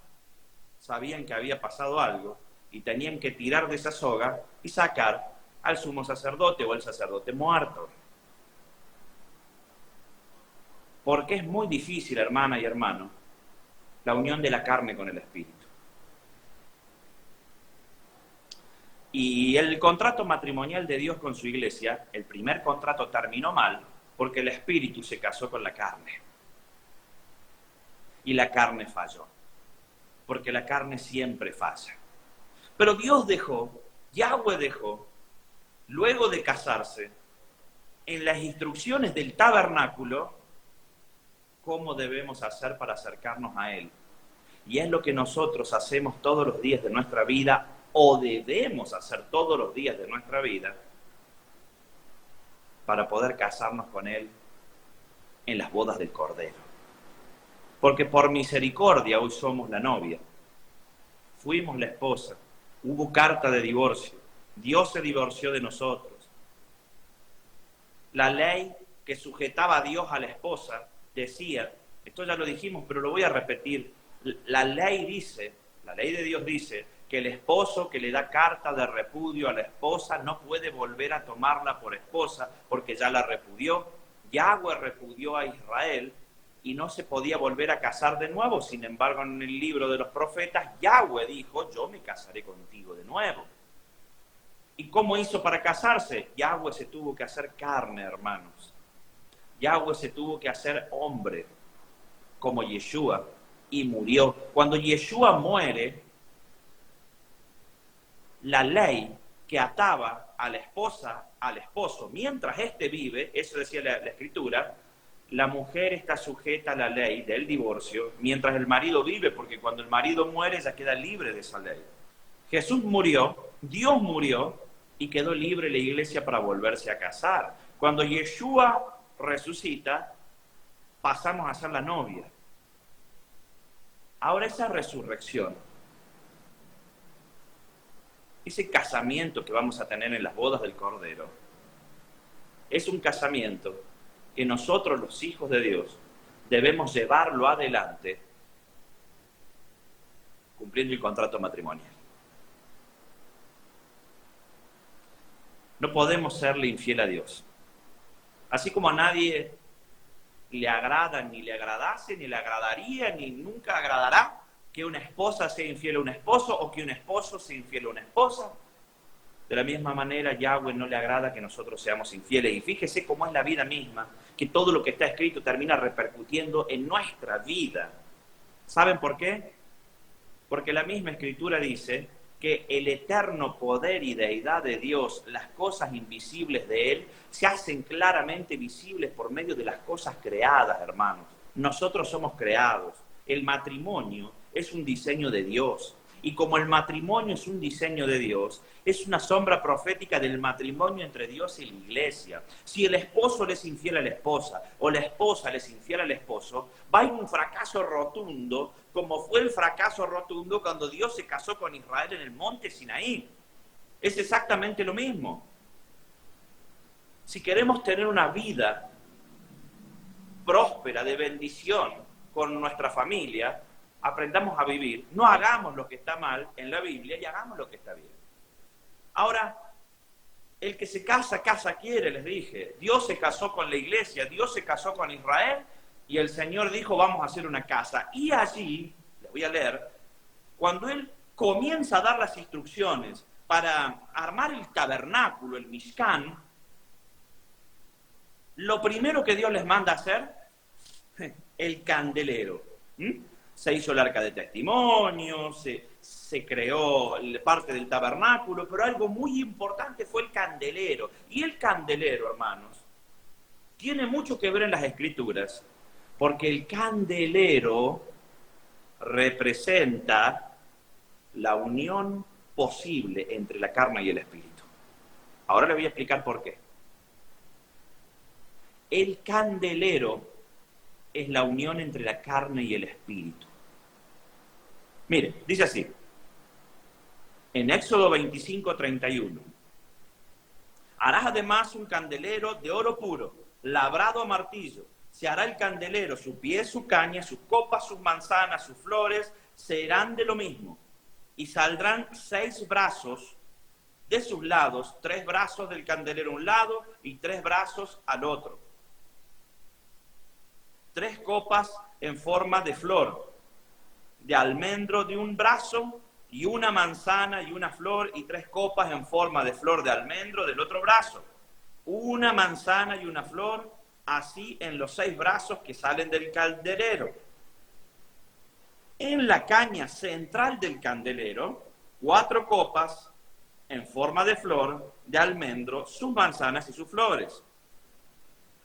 sabían que había pasado algo y tenían que tirar de esa soga y sacar al sumo sacerdote o al sacerdote muerto. Porque es muy difícil, hermana y hermano, la unión de la carne con el espíritu. Y el contrato matrimonial de Dios con su iglesia, el primer contrato terminó mal porque el espíritu se casó con la carne. Y la carne falló. porque la carne siempre falla. Pero Dios dejó, Yahweh dejó, luego de casarse, en las instrucciones del tabernáculo, cómo debemos hacer para acercarnos a Él. Y es lo que nosotros hacemos todos los días de nuestra vida, o debemos hacer todos los días de nuestra vida, para poder casarnos con Él en las bodas del Cordero. Porque por misericordia hoy somos la novia. Fuimos la esposa. Hubo carta de divorcio. Dios se divorció de nosotros. La ley que sujetaba a Dios a la esposa decía, esto ya lo dijimos, pero lo voy a repetir, la ley de Dios dice que el esposo que le da carta de repudio a la esposa no puede volver a tomarla por esposa porque ya la repudió. Yahweh repudió a Israel y no se podía volver a casar de nuevo. Sin embargo, en el libro de los profetas, Yahweh dijo, yo me casaré contigo de nuevo. ¿Y cómo hizo para casarse? Yahweh se tuvo que hacer carne, hermanos. Yahweh se tuvo que hacer hombre, como Yeshua, y murió. Cuando Yeshua muere, la ley que ataba a la esposa, al esposo, mientras éste vive, eso decía la Escritura, la mujer está sujeta a la ley del divorcio mientras el marido vive, porque cuando el marido muere ya queda libre de esa ley. Jesús murió, Dios murió y quedó libre la iglesia para volverse a casar. Cuando Yeshua resucita, pasamos a ser la novia. Ahora esa resurrección, ese casamiento que vamos a tener en las bodas del Cordero, es un casamiento que nosotros, los hijos de Dios, debemos llevarlo adelante cumpliendo el contrato matrimonial. No podemos serle infiel a Dios. Así como a nadie le agrada, ni le agradase, ni le agradaría, ni nunca agradará que una esposa sea infiel a un esposo o que un esposo sea infiel a una esposa. De la misma manera, Yahweh no le agrada que nosotros seamos infieles. Y fíjese cómo es la vida misma, que todo lo que está escrito termina repercutiendo en nuestra vida. ¿Saben por qué? Porque la misma Escritura dice que el eterno poder y deidad de Dios, las cosas invisibles de Él, se hacen claramente visibles por medio de las cosas creadas, hermanos. Nosotros somos creados. El matrimonio es un diseño de Dios. Y como el matrimonio es un diseño de Dios, es una sombra profética del matrimonio entre Dios y la iglesia. Si el esposo le es infiel a la esposa o la esposa le es infiel al esposo, va a ir un fracaso rotundo, como fue el fracaso rotundo cuando Dios se casó con Israel en el monte Sinaí. Es exactamente lo mismo. Si queremos tener una vida próspera, de bendición con nuestra familia, aprendamos a vivir, no hagamos lo que está mal en la Biblia y hagamos lo que está bien. Ahora, el que se casa, casa quiere, les dije. Dios se casó con la iglesia, Dios se casó con Israel y el Señor dijo, vamos a hacer una casa. Y allí, les voy a leer, cuando Él comienza a dar las instrucciones para armar el tabernáculo, el Mishkan, lo primero que Dios les manda a hacer, el candelero. Se hizo el arca de testimonio, se creó parte del tabernáculo, pero algo muy importante fue el candelero. Y el candelero, hermanos, tiene mucho que ver en las Escrituras, porque el candelero representa la unión posible entre la carne y el espíritu. Ahora les voy a explicar por qué. El candelero es la unión entre la carne y el espíritu. Mire, dice así, en Éxodo 25:31, harás además un candelero de oro puro, labrado a martillo. Se hará el candelero, su pie, su caña, sus copas, sus manzanas, sus flores, serán de lo mismo. Y saldrán 6 brazos de sus lados, 3 brazos del candelero a un lado y 3 brazos al otro. 3 copas en forma de flor, de almendro de un brazo, y una manzana y una flor, y 3 copas en forma de flor de almendro del otro brazo. Una manzana y una flor, así en los 6 brazos que salen del calderero. En la caña central del candelero, 4 copas en forma de flor de almendro, sus manzanas y sus flores.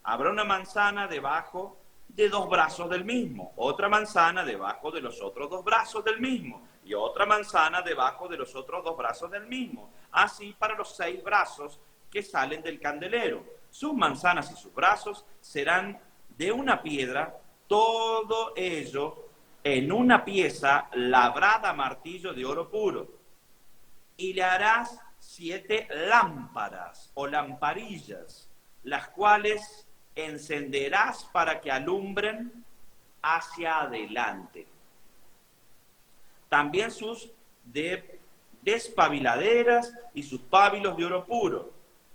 Habrá una manzana debajo de 2 brazos del mismo, otra manzana debajo de los otros 2 brazos del mismo, y otra manzana debajo de los otros 2 brazos del mismo. Así para los 6 brazos que salen del candelero. Sus manzanas y sus brazos serán de una piedra, todo ello en una pieza labrada a martillo de oro puro. Y le harás 7 lámparas o lamparillas, las cuales encenderás para que alumbren hacia adelante. También sus despabiladeras y sus pábilos de oro puro.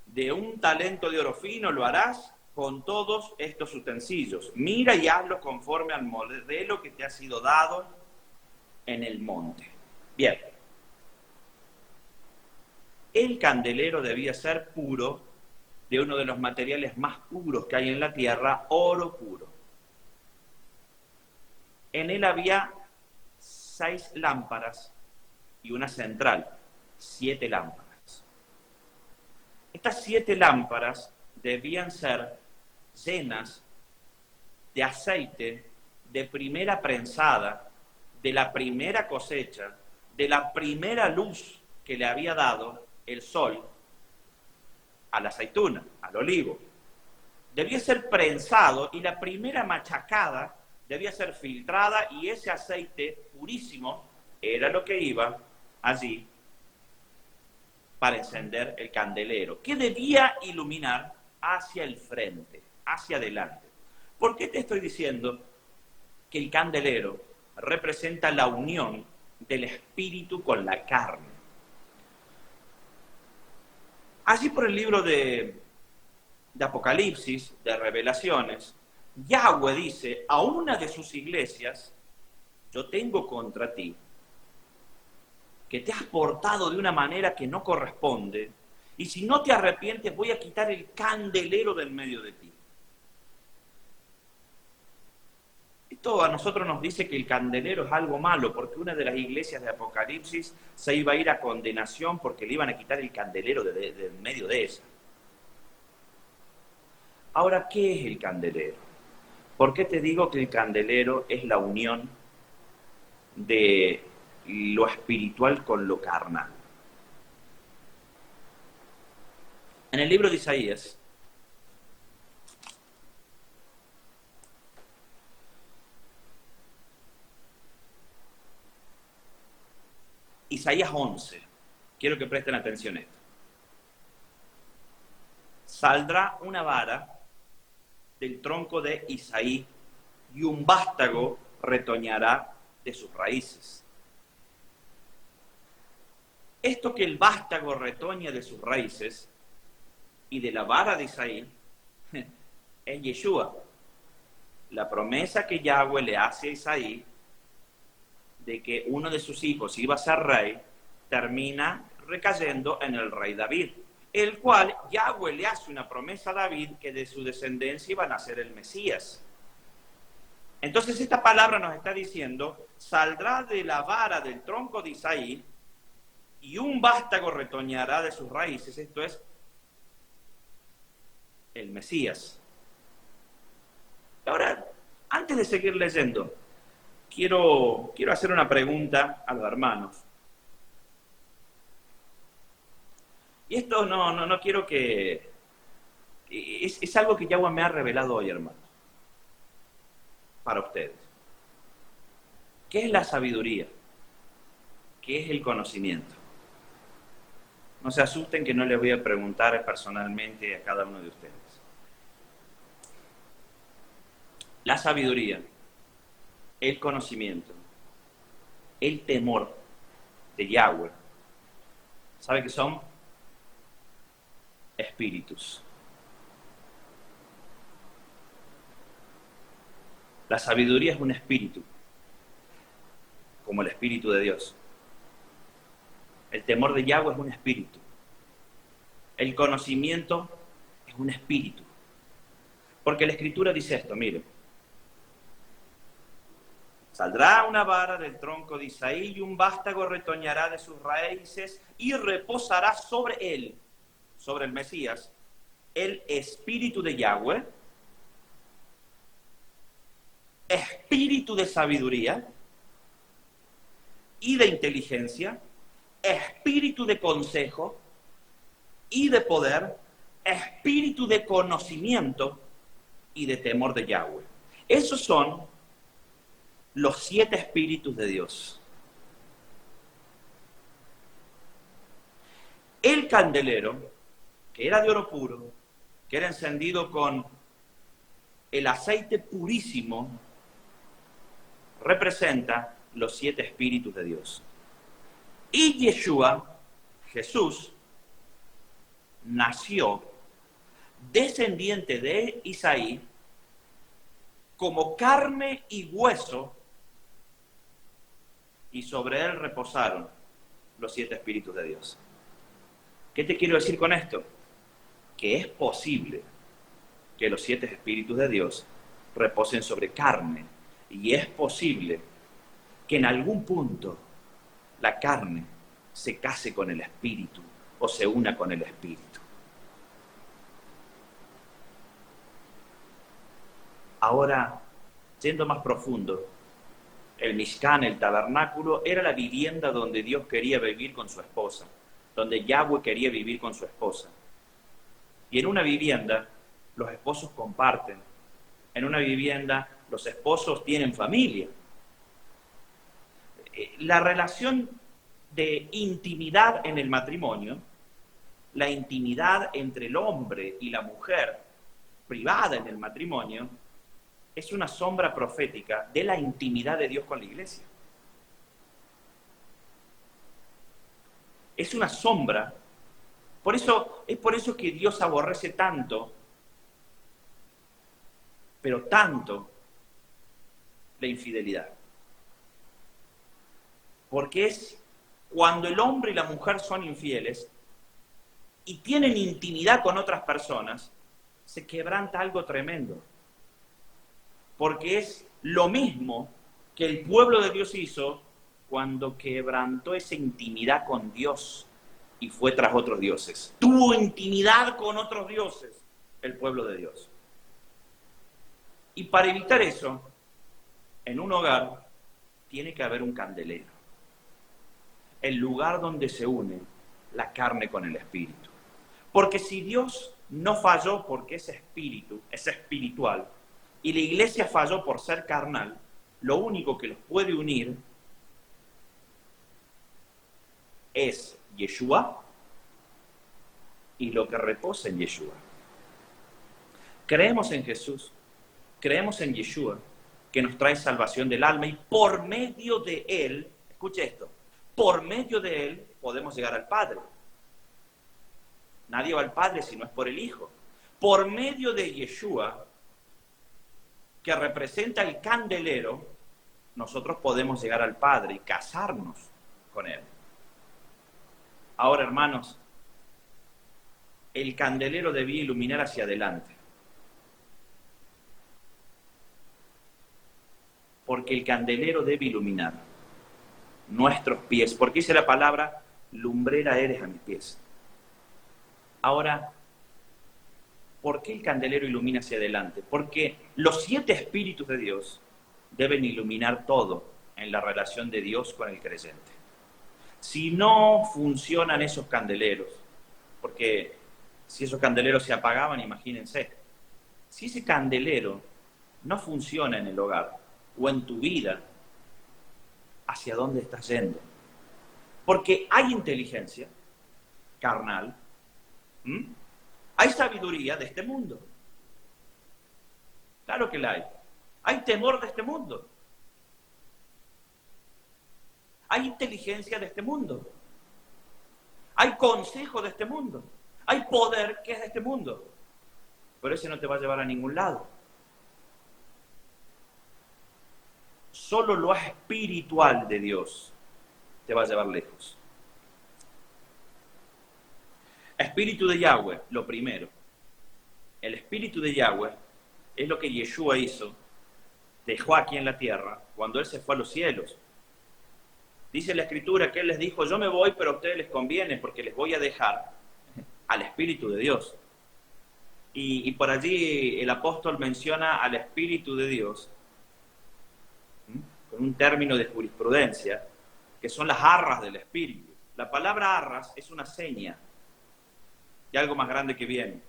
De un talento de oro fino lo harás con todos estos utensilios. Mira y hazlo conforme al modelo que te ha sido dado en el monte. Bien. El candelero debía ser puro, de uno de los materiales más puros que hay en la tierra, oro puro. En él había 6 lámparas y una central, 7 lámparas. Estas 7 lámparas debían ser llenas de aceite de primera prensada, de la primera cosecha, de la primera luz que le había dado el sol a la aceituna, al olivo. Debía ser prensado y la primera machacada debía ser filtrada, y ese aceite purísimo era lo que iba allí para encender el candelero, que debía iluminar hacia el frente, hacia adelante. ¿Por qué te estoy diciendo que el candelero representa la unión del espíritu con la carne? Allí por el libro de Apocalipsis, de Revelaciones, Yahweh dice a una de sus iglesias: yo tengo contra ti que te has portado de una manera que no corresponde, y si no te arrepientes voy a quitar el candelero del medio de ti. Esto a nosotros nos dice que el candelero es algo malo, porque una de las iglesias de Apocalipsis se iba a ir a condenación porque le iban a quitar el candelero del medio de esa. Ahora, ¿qué es el candelero? ¿Por qué te digo que el candelero es la unión de lo espiritual con lo carnal? En el libro de Isaías, Isaías 11, quiero que presten atención a esto. Saldrá una vara del tronco de Isaí y un vástago retoñará de sus raíces. Esto que el vástago retoña de sus raíces y de la vara de Isaí es Yeshua, la promesa que Yahweh le hace a Isaí de que uno de sus hijos iba a ser rey, termina recayendo en el rey David, el cual Yahweh le hace una promesa a David que de su descendencia iba a nacer el Mesías. Entonces esta palabra nos está diciendo: saldrá de la vara del tronco de Isaí y un vástago retoñará de sus raíces. Esto es el Mesías. Ahora, antes de seguir leyendo, quiero hacer una pregunta a los hermanos. Y esto no quiero que... Es algo que Yahweh me ha revelado hoy, hermanos, para ustedes. ¿Qué es la sabiduría? ¿Qué es el conocimiento? No se asusten que no les voy a preguntar personalmente a cada uno de ustedes. La sabiduría, el conocimiento, el temor de Yahweh, ¿sabe qué son? Espíritus. La sabiduría es un espíritu, como el Espíritu de Dios. El temor de Yahweh es un espíritu. El conocimiento es un espíritu. Porque la Escritura dice esto, miren. Saldrá una vara del tronco de Isaí y un vástago retoñará de sus raíces y reposará sobre él, sobre el Mesías, el espíritu de Yahweh, espíritu de sabiduría y de inteligencia, espíritu de consejo y de poder, espíritu de conocimiento y de temor de Yahweh. Esos son los 7 espíritus de Dios. El candelero, que era de oro puro, que era encendido con el aceite purísimo, representa los 7 espíritus de Dios. Y Yeshua, Jesús, nació descendiente de Isaí como carne y hueso, y sobre él reposaron los 7 espíritus de Dios. ¿Qué te quiero decir con esto? Que es posible que los 7 espíritus de Dios reposen sobre carne, y es posible que en algún punto la carne se case con el espíritu o se una con el espíritu. Ahora, yendo más profundo, el Mishkan, el tabernáculo, era la vivienda donde Dios quería vivir con su esposa, donde Yahweh quería vivir con su esposa. Y en una vivienda, los esposos comparten. En una vivienda, los esposos tienen familia. La relación de intimidad en el matrimonio, la intimidad entre el hombre y la mujer privada en el matrimonio, es una sombra profética de la intimidad de Dios con la iglesia. Es una sombra. Es por eso que Dios aborrece tanto, pero tanto, la infidelidad. Porque es cuando el hombre y la mujer son infieles y tienen intimidad con otras personas, se quebranta algo tremendo. Porque es lo mismo que el pueblo de Dios hizo cuando quebrantó esa intimidad con Dios y fue tras otros dioses. Tuvo intimidad con otros dioses el pueblo de Dios. Y para evitar eso, en un hogar tiene que haber un candelero. El lugar donde se une la carne con el espíritu. Porque si Dios no falló porque es espíritu, es espiritual, y la iglesia falló por ser carnal, lo único que los puede unir es Yeshua y lo que reposa en Yeshua. Creemos en Jesús, creemos en Yeshua, que nos trae salvación del alma, y por medio de Él, escuche esto, por medio de Él podemos llegar al Padre. Nadie va al Padre si no es por el Hijo. Por medio de Yeshua, que representa el candelero, nosotros podemos llegar al Padre y casarnos con Él. Ahora, hermanos, el candelero debía iluminar hacia adelante. Porque el candelero debe iluminar nuestros pies. Porque dice la palabra, lumbrera eres a mis pies. Ahora, ¿por qué el candelero ilumina hacia adelante? Porque los 7 espíritus de Dios deben iluminar todo en la relación de Dios con el creyente. Si no funcionan esos candeleros, porque si esos candeleros se apagaban, imagínense, si ese candelero no funciona en el hogar o en tu vida, ¿hacia dónde estás yendo? Porque hay inteligencia carnal, hay sabiduría de este mundo. Claro que la hay. Hay temor de este mundo. Hay inteligencia de este mundo. Hay consejo de este mundo. Hay poder que es de este mundo. Pero ese no te va a llevar a ningún lado. Solo lo espiritual de Dios te va a llevar lejos. Espíritu de Yahweh, lo primero. El espíritu de Yahweh es lo que Yeshua hizo dejó aquí en la tierra cuando Él se fue a los cielos. Dice la Escritura que Él les dijo, yo me voy, pero a ustedes les conviene porque les voy a dejar al Espíritu de Dios. Y por allí el apóstol menciona al Espíritu de Dios, con un término de jurisprudencia, que son las arras del Espíritu. La palabra arras es una seña de algo más grande que viene.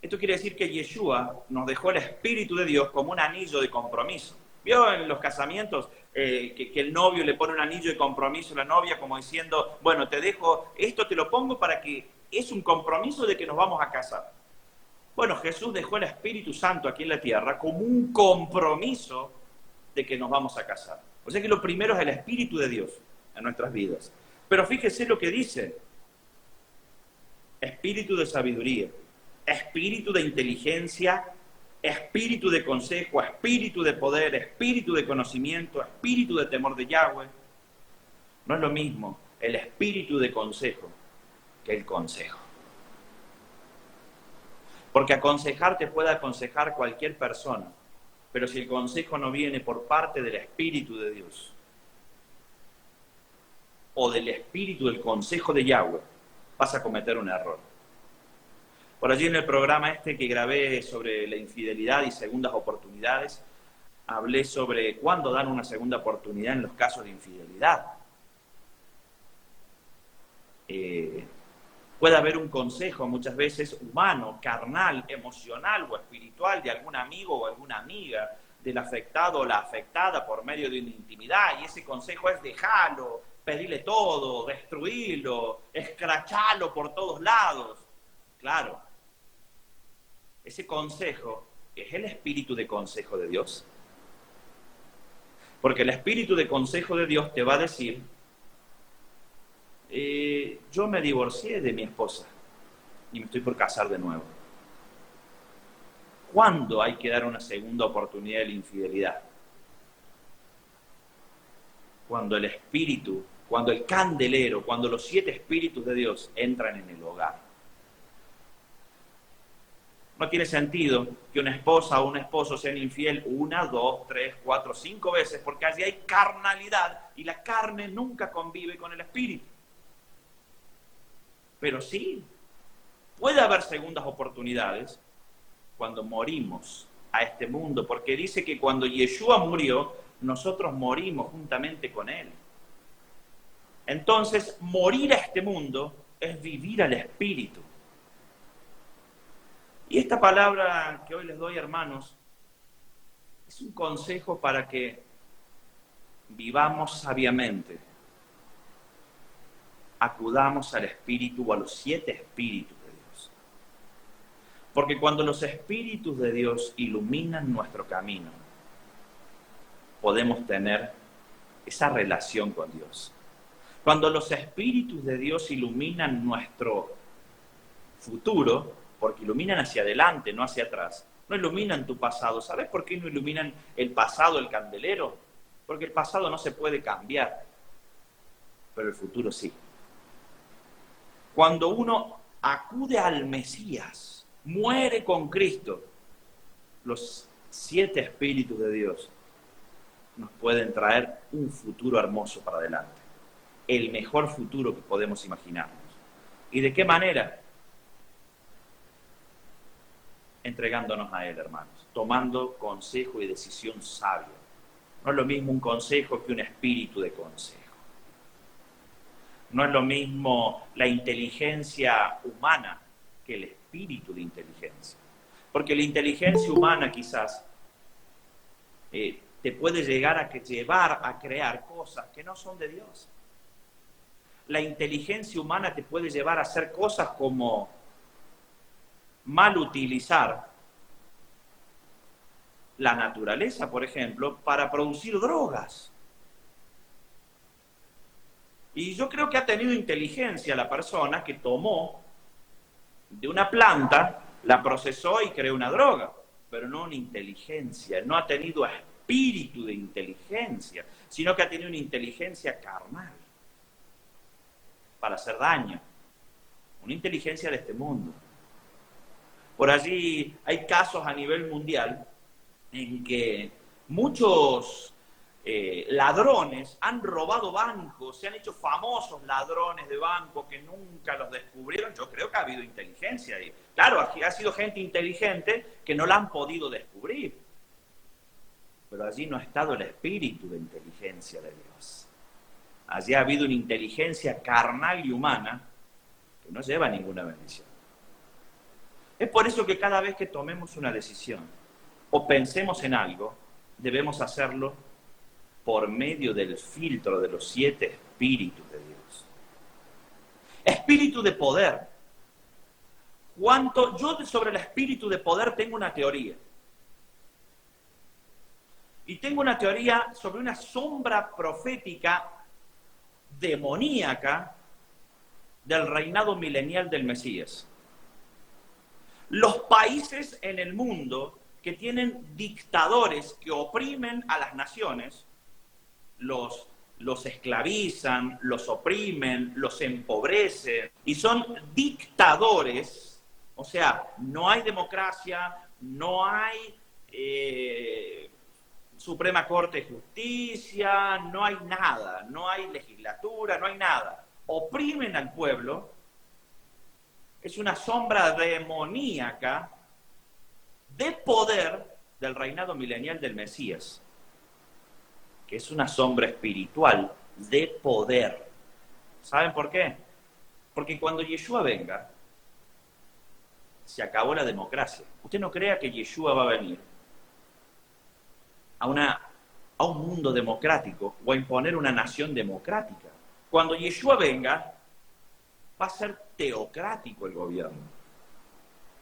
Esto quiere decir que Yeshua nos dejó el Espíritu de Dios como un anillo de compromiso. ¿Vio en los casamientos que el novio le pone un anillo de compromiso a la novia como diciendo, bueno, te dejo, esto te lo pongo para que es un compromiso de que nos vamos a casar? Bueno, Jesús dejó el Espíritu Santo aquí en la tierra como un compromiso de que nos vamos a casar. O sea que lo primero es el Espíritu de Dios en nuestras vidas. Pero fíjese lo que dice: espíritu de sabiduría, espíritu de inteligencia, espíritu de consejo, espíritu de poder, espíritu de conocimiento, espíritu de temor de Yahweh. No es lo mismo el espíritu de consejo que el consejo. Porque aconsejar te puede aconsejar cualquier persona, pero si el consejo no viene por parte del Espíritu de Dios o del Espíritu del consejo de Yahweh, vas a cometer un error. Por allí en el programa que grabé sobre la infidelidad y segundas oportunidades, hablé sobre cuándo dan una segunda oportunidad en los casos de infidelidad. Puede haber un consejo muchas veces humano, carnal, emocional o espiritual de algún amigo o alguna amiga, del afectado o la afectada por medio de una intimidad, y ese consejo es dejarlo, pedirle todo, destruirlo, escracharlo por todos lados. Claro, ese consejo es el espíritu de consejo de Dios. Porque el espíritu de consejo de Dios te va a decir, yo me divorcié de mi esposa y me estoy por casar de nuevo. ¿Cuándo hay que dar una segunda oportunidad de la infidelidad? Cuando el espíritu, cuando el candelero, cuando los 7 espíritus de Dios entran en el hogar. No tiene sentido que una esposa o un esposo sean infiel 1, 2, 3, 4, 5 veces, porque allí hay carnalidad y la carne nunca convive con el espíritu. Pero sí, puede haber segundas oportunidades cuando morimos a este mundo, porque dice que cuando Yeshua murió, nosotros morimos juntamente con Él. Entonces, morir a este mundo es vivir al Espíritu. Y esta palabra que hoy les doy, hermanos, es un consejo para que vivamos sabiamente. Acudamos al Espíritu o a los 7 espíritus de Dios. Porque cuando los espíritus de Dios iluminan nuestro camino, podemos tener esa relación con Dios. Cuando los espíritus de Dios iluminan nuestro futuro, porque iluminan hacia adelante, no hacia atrás, no iluminan tu pasado. ¿Sabes por qué no iluminan el pasado, el candelero? Porque el pasado no se puede cambiar, pero el futuro sí. Cuando uno acude al Mesías, muere con Cristo, los 7 espíritus de Dios nos pueden traer un futuro hermoso para adelante. El mejor futuro que podemos imaginarnos. ¿Y de qué manera? Entregándonos a Él, hermanos. Tomando consejo y decisión sabia. No es lo mismo un consejo que un espíritu de consejo. No es lo mismo la inteligencia humana que el espíritu de inteligencia. Porque la inteligencia humana quizás te puede llevar a crear cosas que no son de Dios. La inteligencia humana te puede llevar a hacer cosas como mal utilizar la naturaleza, por ejemplo, para producir drogas. Y yo creo que ha tenido inteligencia la persona que tomó de una planta, la procesó y creó una droga, pero no una inteligencia, no ha tenido espíritu de inteligencia, sino que ha tenido una inteligencia carnal para hacer daño, una inteligencia de este mundo. Por allí hay casos a nivel mundial en que Muchos ladrones han robado bancos, se han hecho famosos ladrones de bancos que nunca los descubrieron. Yo creo que ha habido inteligencia ahí. Claro, ha sido gente inteligente que no la han podido descubrir. Pero allí no ha estado el espíritu de inteligencia de Dios. Allí ha habido una inteligencia carnal y humana que no lleva a ninguna bendición. Es por eso que cada vez que tomemos una decisión o pensemos en algo, debemos hacerlo por medio del filtro de los 7 espíritus de Dios. Espíritu de poder. Yo sobre el espíritu de poder tengo una teoría. Y tengo una teoría sobre una sombra profética demoníaca del reinado milenial del Mesías. Los países en el mundo que tienen dictadores que oprimen a las naciones, los esclavizan, los oprimen, los empobrecen, y son dictadores, o sea, no hay democracia, no hay Suprema Corte de Justicia, no hay nada, no hay legislatura, no hay nada. Oprimen al pueblo, es una sombra demoníaca de poder del reinado milenial del Mesías, que es una sombra espiritual de poder. ¿Saben por qué? Porque cuando Yeshua venga, se acabó la democracia. Usted no crea que Yeshua va a venir a un mundo democrático o a imponer una nación democrática. Cuando Yeshua venga, va a ser teocrático el gobierno,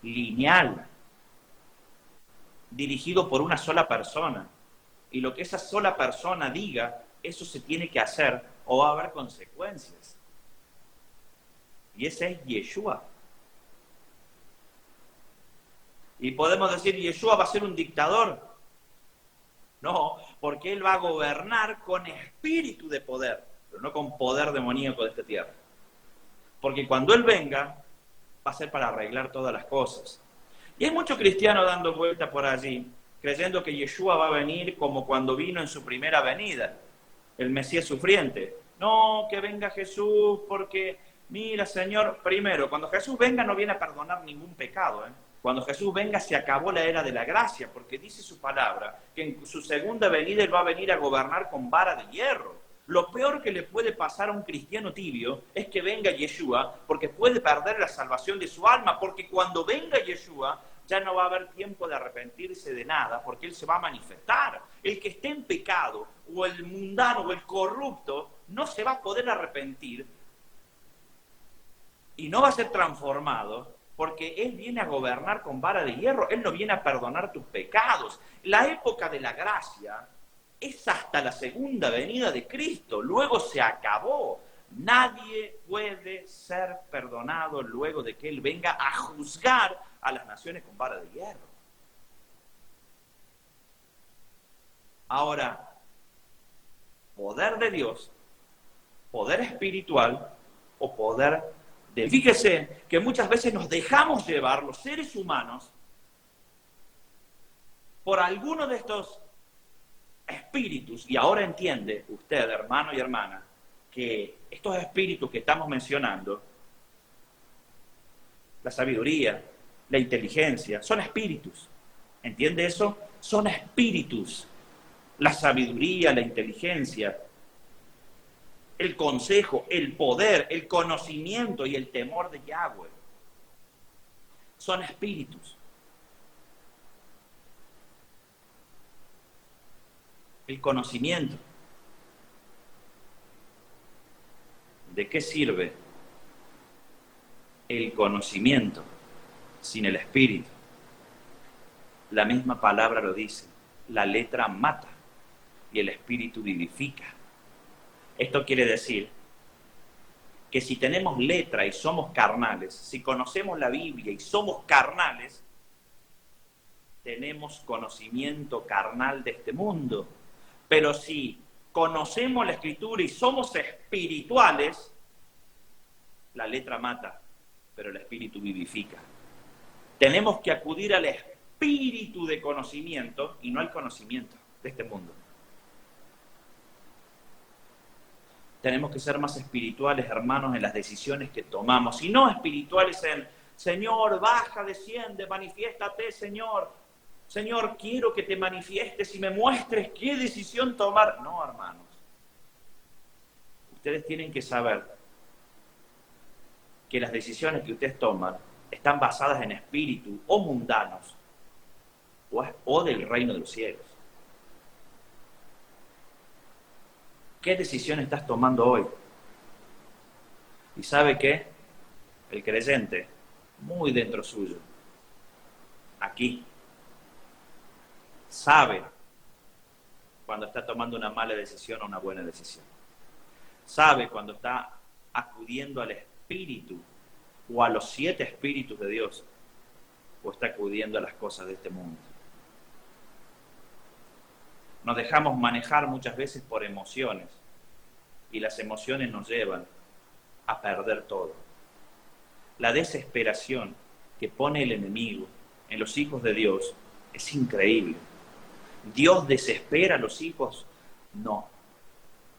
lineal, dirigido por una sola persona. Y lo que esa sola persona diga, eso se tiene que hacer o va a haber consecuencias. Y ese es Yeshua. Y podemos decir, ¿Yeshua va a ser un dictador? No, porque él va a gobernar con espíritu de poder, pero no con poder demoníaco de esta tierra. Porque cuando él venga, va a ser para arreglar todas las cosas. Y hay muchos cristianos dando vuelta por allí, creyendo que Yeshua va a venir como cuando vino en su primera venida, el Mesías sufriente. No, que venga Jesús, porque, mira, Señor, primero, cuando Jesús venga no viene a perdonar ningún pecado, Cuando Jesús venga se acabó la era de la gracia, porque dice su palabra que en su segunda venida Él va a venir a gobernar con vara de hierro. Lo peor que le puede pasar a un cristiano tibio es que venga Yeshua, porque puede perder la salvación de su alma, porque cuando venga Yeshua ya no va a haber tiempo de arrepentirse de nada, porque Él se va a manifestar. El que esté en pecado, o el mundano, o el corrupto, no se va a poder arrepentir y no va a ser transformado, porque Él viene a gobernar con vara de hierro. Él no viene a perdonar tus pecados. La época de la gracia es hasta la segunda venida de Cristo. Luego se acabó. Nadie puede ser perdonado luego de que Él venga a juzgar a las naciones con vara de hierro. Ahora, poder de Dios, poder espiritual o poder de... Fíjese que muchas veces nos dejamos llevar, los seres humanos, por alguno de estos espíritus, y ahora entiende usted, hermano y hermana, que estos espíritus que estamos mencionando, la sabiduría, la inteligencia, son espíritus. ¿Entiende eso? Son espíritus. La sabiduría, la inteligencia, el consejo, el poder, el conocimiento y el temor de Yahweh. Son espíritus. El conocimiento. ¿De qué sirve el conocimiento sin el espíritu? La misma palabra lo dice. La letra mata y el espíritu vivifica. Esto quiere decir que si tenemos letra y somos carnales, si conocemos la Biblia y somos carnales, tenemos conocimiento carnal de este mundo. Pero si conocemos la Escritura y somos espirituales, la letra mata, pero el espíritu vivifica. Tenemos que acudir al espíritu de conocimiento y no al conocimiento. de este mundo. Tenemos que ser más espirituales, hermanos, en las decisiones que tomamos. Y no espirituales en, Señor, baja, desciende, manifiéstate, Señor. Señor, quiero que te manifiestes y me muestres qué decisión tomar. No, hermanos. Ustedes tienen que saber que las decisiones que ustedes toman están basadas en espíritu o mundanos o del reino de los cielos. ¿Qué decisión estás tomando hoy? Y sabe que el creyente, muy dentro suyo, aquí, sabe cuando está tomando una mala decisión o una buena decisión. Sabe cuando está acudiendo al Espíritu o a los 7 Espíritus de Dios o está acudiendo a las cosas de este mundo. Nos dejamos manejar muchas veces por emociones y las emociones nos llevan a perder todo. La desesperación que pone el enemigo en los hijos de Dios es increíble. ¿Dios desespera a los hijos? No.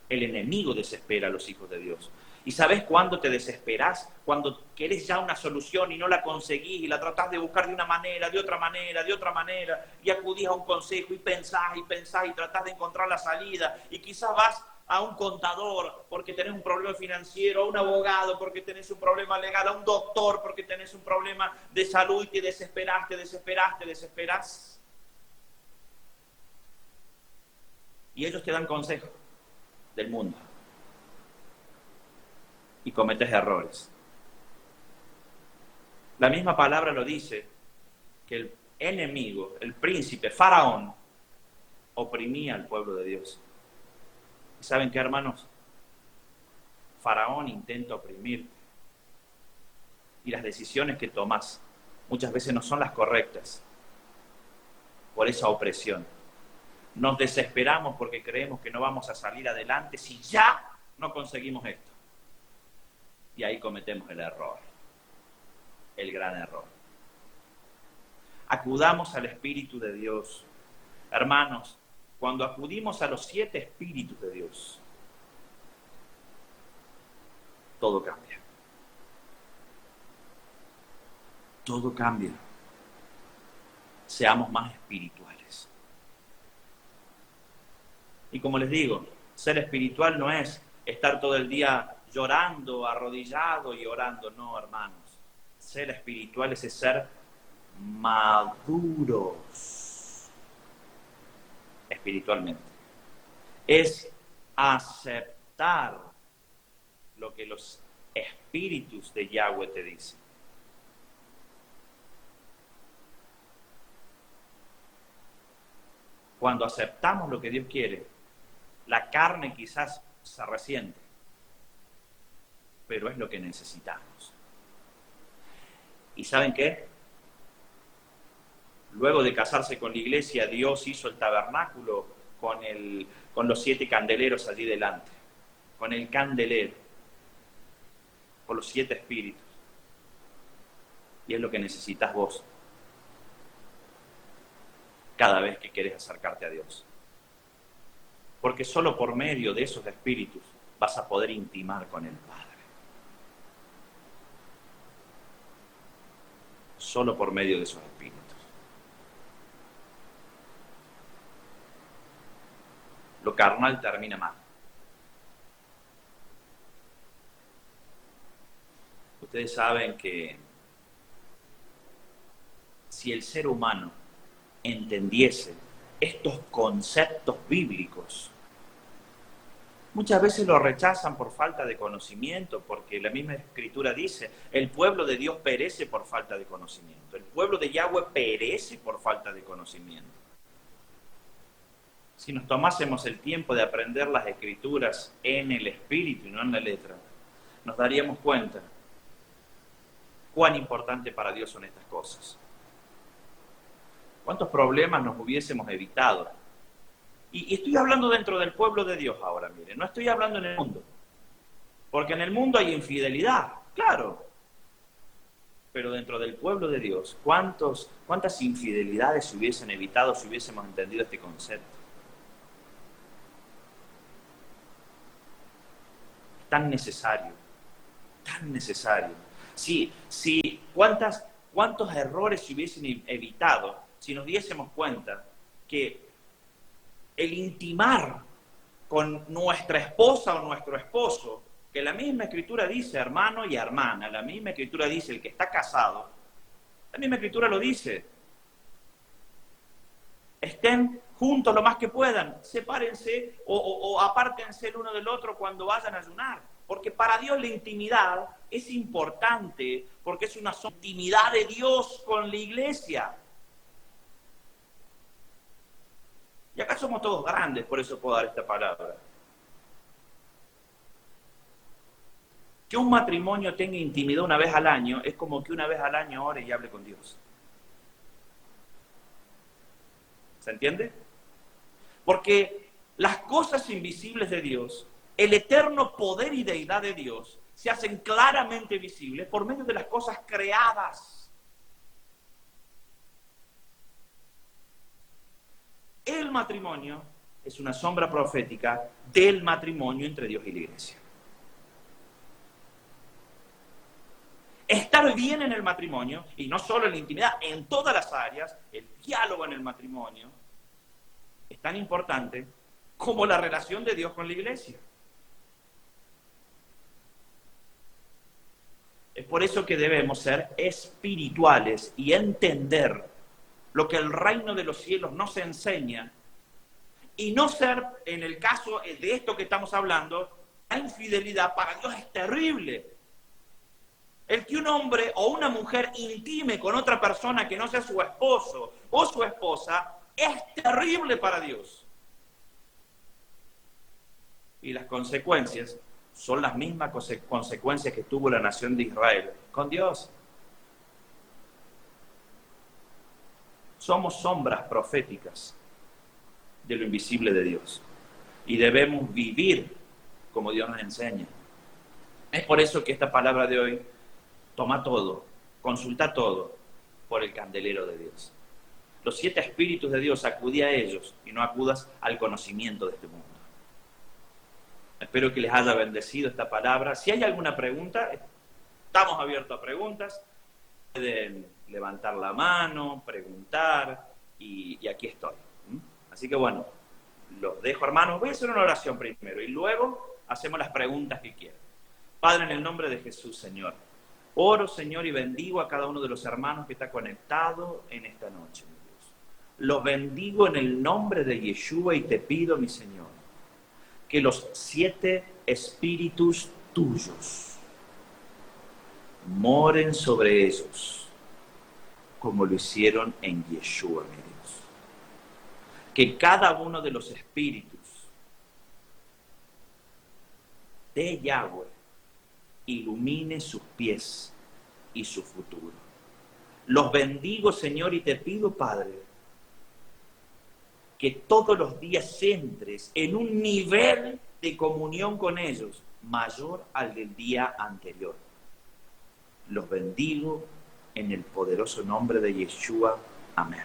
El enemigo desespera a los hijos de Dios. ¿Y sabes cuándo te desesperás? Cuando querés ya una solución y no la conseguís y la tratás de buscar de una manera, de otra manera, de otra manera, y acudís a un consejo y pensás y tratás de encontrar la salida, y quizás vas a un contador porque tenés un problema financiero, a un abogado porque tenés un problema legal, a un doctor porque tenés un problema de salud y te desesperás. Y ellos te dan consejos del mundo. Y cometes errores. La misma palabra lo dice, que el enemigo, el príncipe, Faraón, oprimía al pueblo de Dios. ¿Y saben qué, hermanos? Faraón intenta oprimir. Y las decisiones que tomas muchas veces no son las correctas. Por esa opresión. Nos desesperamos porque creemos que no vamos a salir adelante si ya no conseguimos esto. Y ahí cometemos el error, el gran error. Acudamos al Espíritu de Dios. Hermanos, cuando acudimos a los 7 Espíritus de Dios, todo cambia. Todo cambia. Seamos más espirituales. Y como les digo, ser espiritual no es estar todo el día llorando, arrodillado y orando. No, hermanos. Ser espirituales es ser maduros espiritualmente. Es aceptar lo que los espíritus de Yahweh te dicen. Cuando aceptamos lo que Dios quiere, la carne quizás se resiente, pero es lo que necesitamos. ¿Y saben qué? Luego de casarse con la iglesia, Dios hizo el tabernáculo con los 7 candeleros allí delante, con el candelero, con los 7 espíritus. Y es lo que necesitas vos cada vez que querés acercarte a Dios. Porque solo por medio de esos espíritus vas a poder intimar con el Padre. Solo por medio de esos espíritus. Lo carnal termina mal. Ustedes saben que si el ser humano entendiese estos conceptos bíblicos, muchas veces lo rechazan por falta de conocimiento, porque la misma Escritura dice, el pueblo de Dios perece por falta de conocimiento. El pueblo de Yahweh perece por falta de conocimiento. Si nos tomásemos el tiempo de aprender las Escrituras en el espíritu y no en la letra, nos daríamos cuenta cuán importante para Dios son estas cosas. ¿Cuántos problemas nos hubiésemos evitado? Y estoy hablando dentro del pueblo de Dios ahora, miren, no estoy hablando en el mundo. Porque en el mundo hay infidelidad, claro. Pero dentro del pueblo de Dios, ¿cuántas infidelidades se hubiesen evitado si hubiésemos entendido este concepto? tan necesario, tan necesario. ¿Cuántos errores se hubiesen evitado si nos diésemos cuenta que el intimar con nuestra esposa o nuestro esposo, que la misma Escritura dice hermano y hermana, la misma Escritura dice el que está casado, la misma Escritura lo dice, estén juntos lo más que puedan, sepárense o apártense el uno del otro cuando vayan a ayunar, porque para Dios la intimidad es importante, porque es una intimidad de Dios con la iglesia. Y acá somos todos grandes, por eso puedo dar esta palabra. Que un matrimonio tenga intimidad una vez al año es como que una vez al año ore y hable con Dios. ¿Se entiende? Porque las cosas invisibles de Dios, el eterno poder y deidad de Dios, se hacen claramente visibles por medio de las cosas creadas. El matrimonio es una sombra profética del matrimonio entre Dios y la iglesia. Estar bien en el matrimonio, y no solo en la intimidad, en todas las áreas, el diálogo en el matrimonio, es tan importante como la relación de Dios con la iglesia. Es por eso que debemos ser espirituales y entender lo que el reino de los cielos nos enseña, y no ser, en el caso de esto que estamos hablando, la infidelidad para Dios es terrible. El que un hombre o una mujer intime con otra persona que no sea su esposo o su esposa es terrible para Dios. Y las consecuencias son las mismas consecuencias que tuvo la nación de Israel con Dios. Somos sombras proféticas de lo invisible de Dios. Y debemos vivir como Dios nos enseña. Es por eso que esta palabra de hoy toma todo, consulta todo por el candelero de Dios. Los 7 espíritus de Dios, acudí a ellos y no acudas al conocimiento de este mundo. Espero que les haya bendecido esta palabra. Si hay alguna pregunta, estamos abiertos a preguntas. Pueden levantar la mano, preguntar, y aquí estoy. Así que bueno, los dejo, hermanos. Voy a hacer una oración primero y luego hacemos las preguntas que quieran. Padre, en el nombre de Jesús, Señor, oro, Señor, y bendigo a cada uno de los hermanos que está conectado en esta noche, mi Dios. Los bendigo en el nombre de Yeshua y te pido, mi Señor, que los 7 espíritus tuyos moren sobre ellos, como lo hicieron en Yeshua, mi Dios. Que cada uno de los espíritus de Yahweh ilumine sus pies y su futuro. Los bendigo, Señor, y te pido, Padre, que todos los días entres en un nivel de comunión con ellos mayor al del día anterior. Los bendigo en el poderoso nombre de Yeshua. Amén.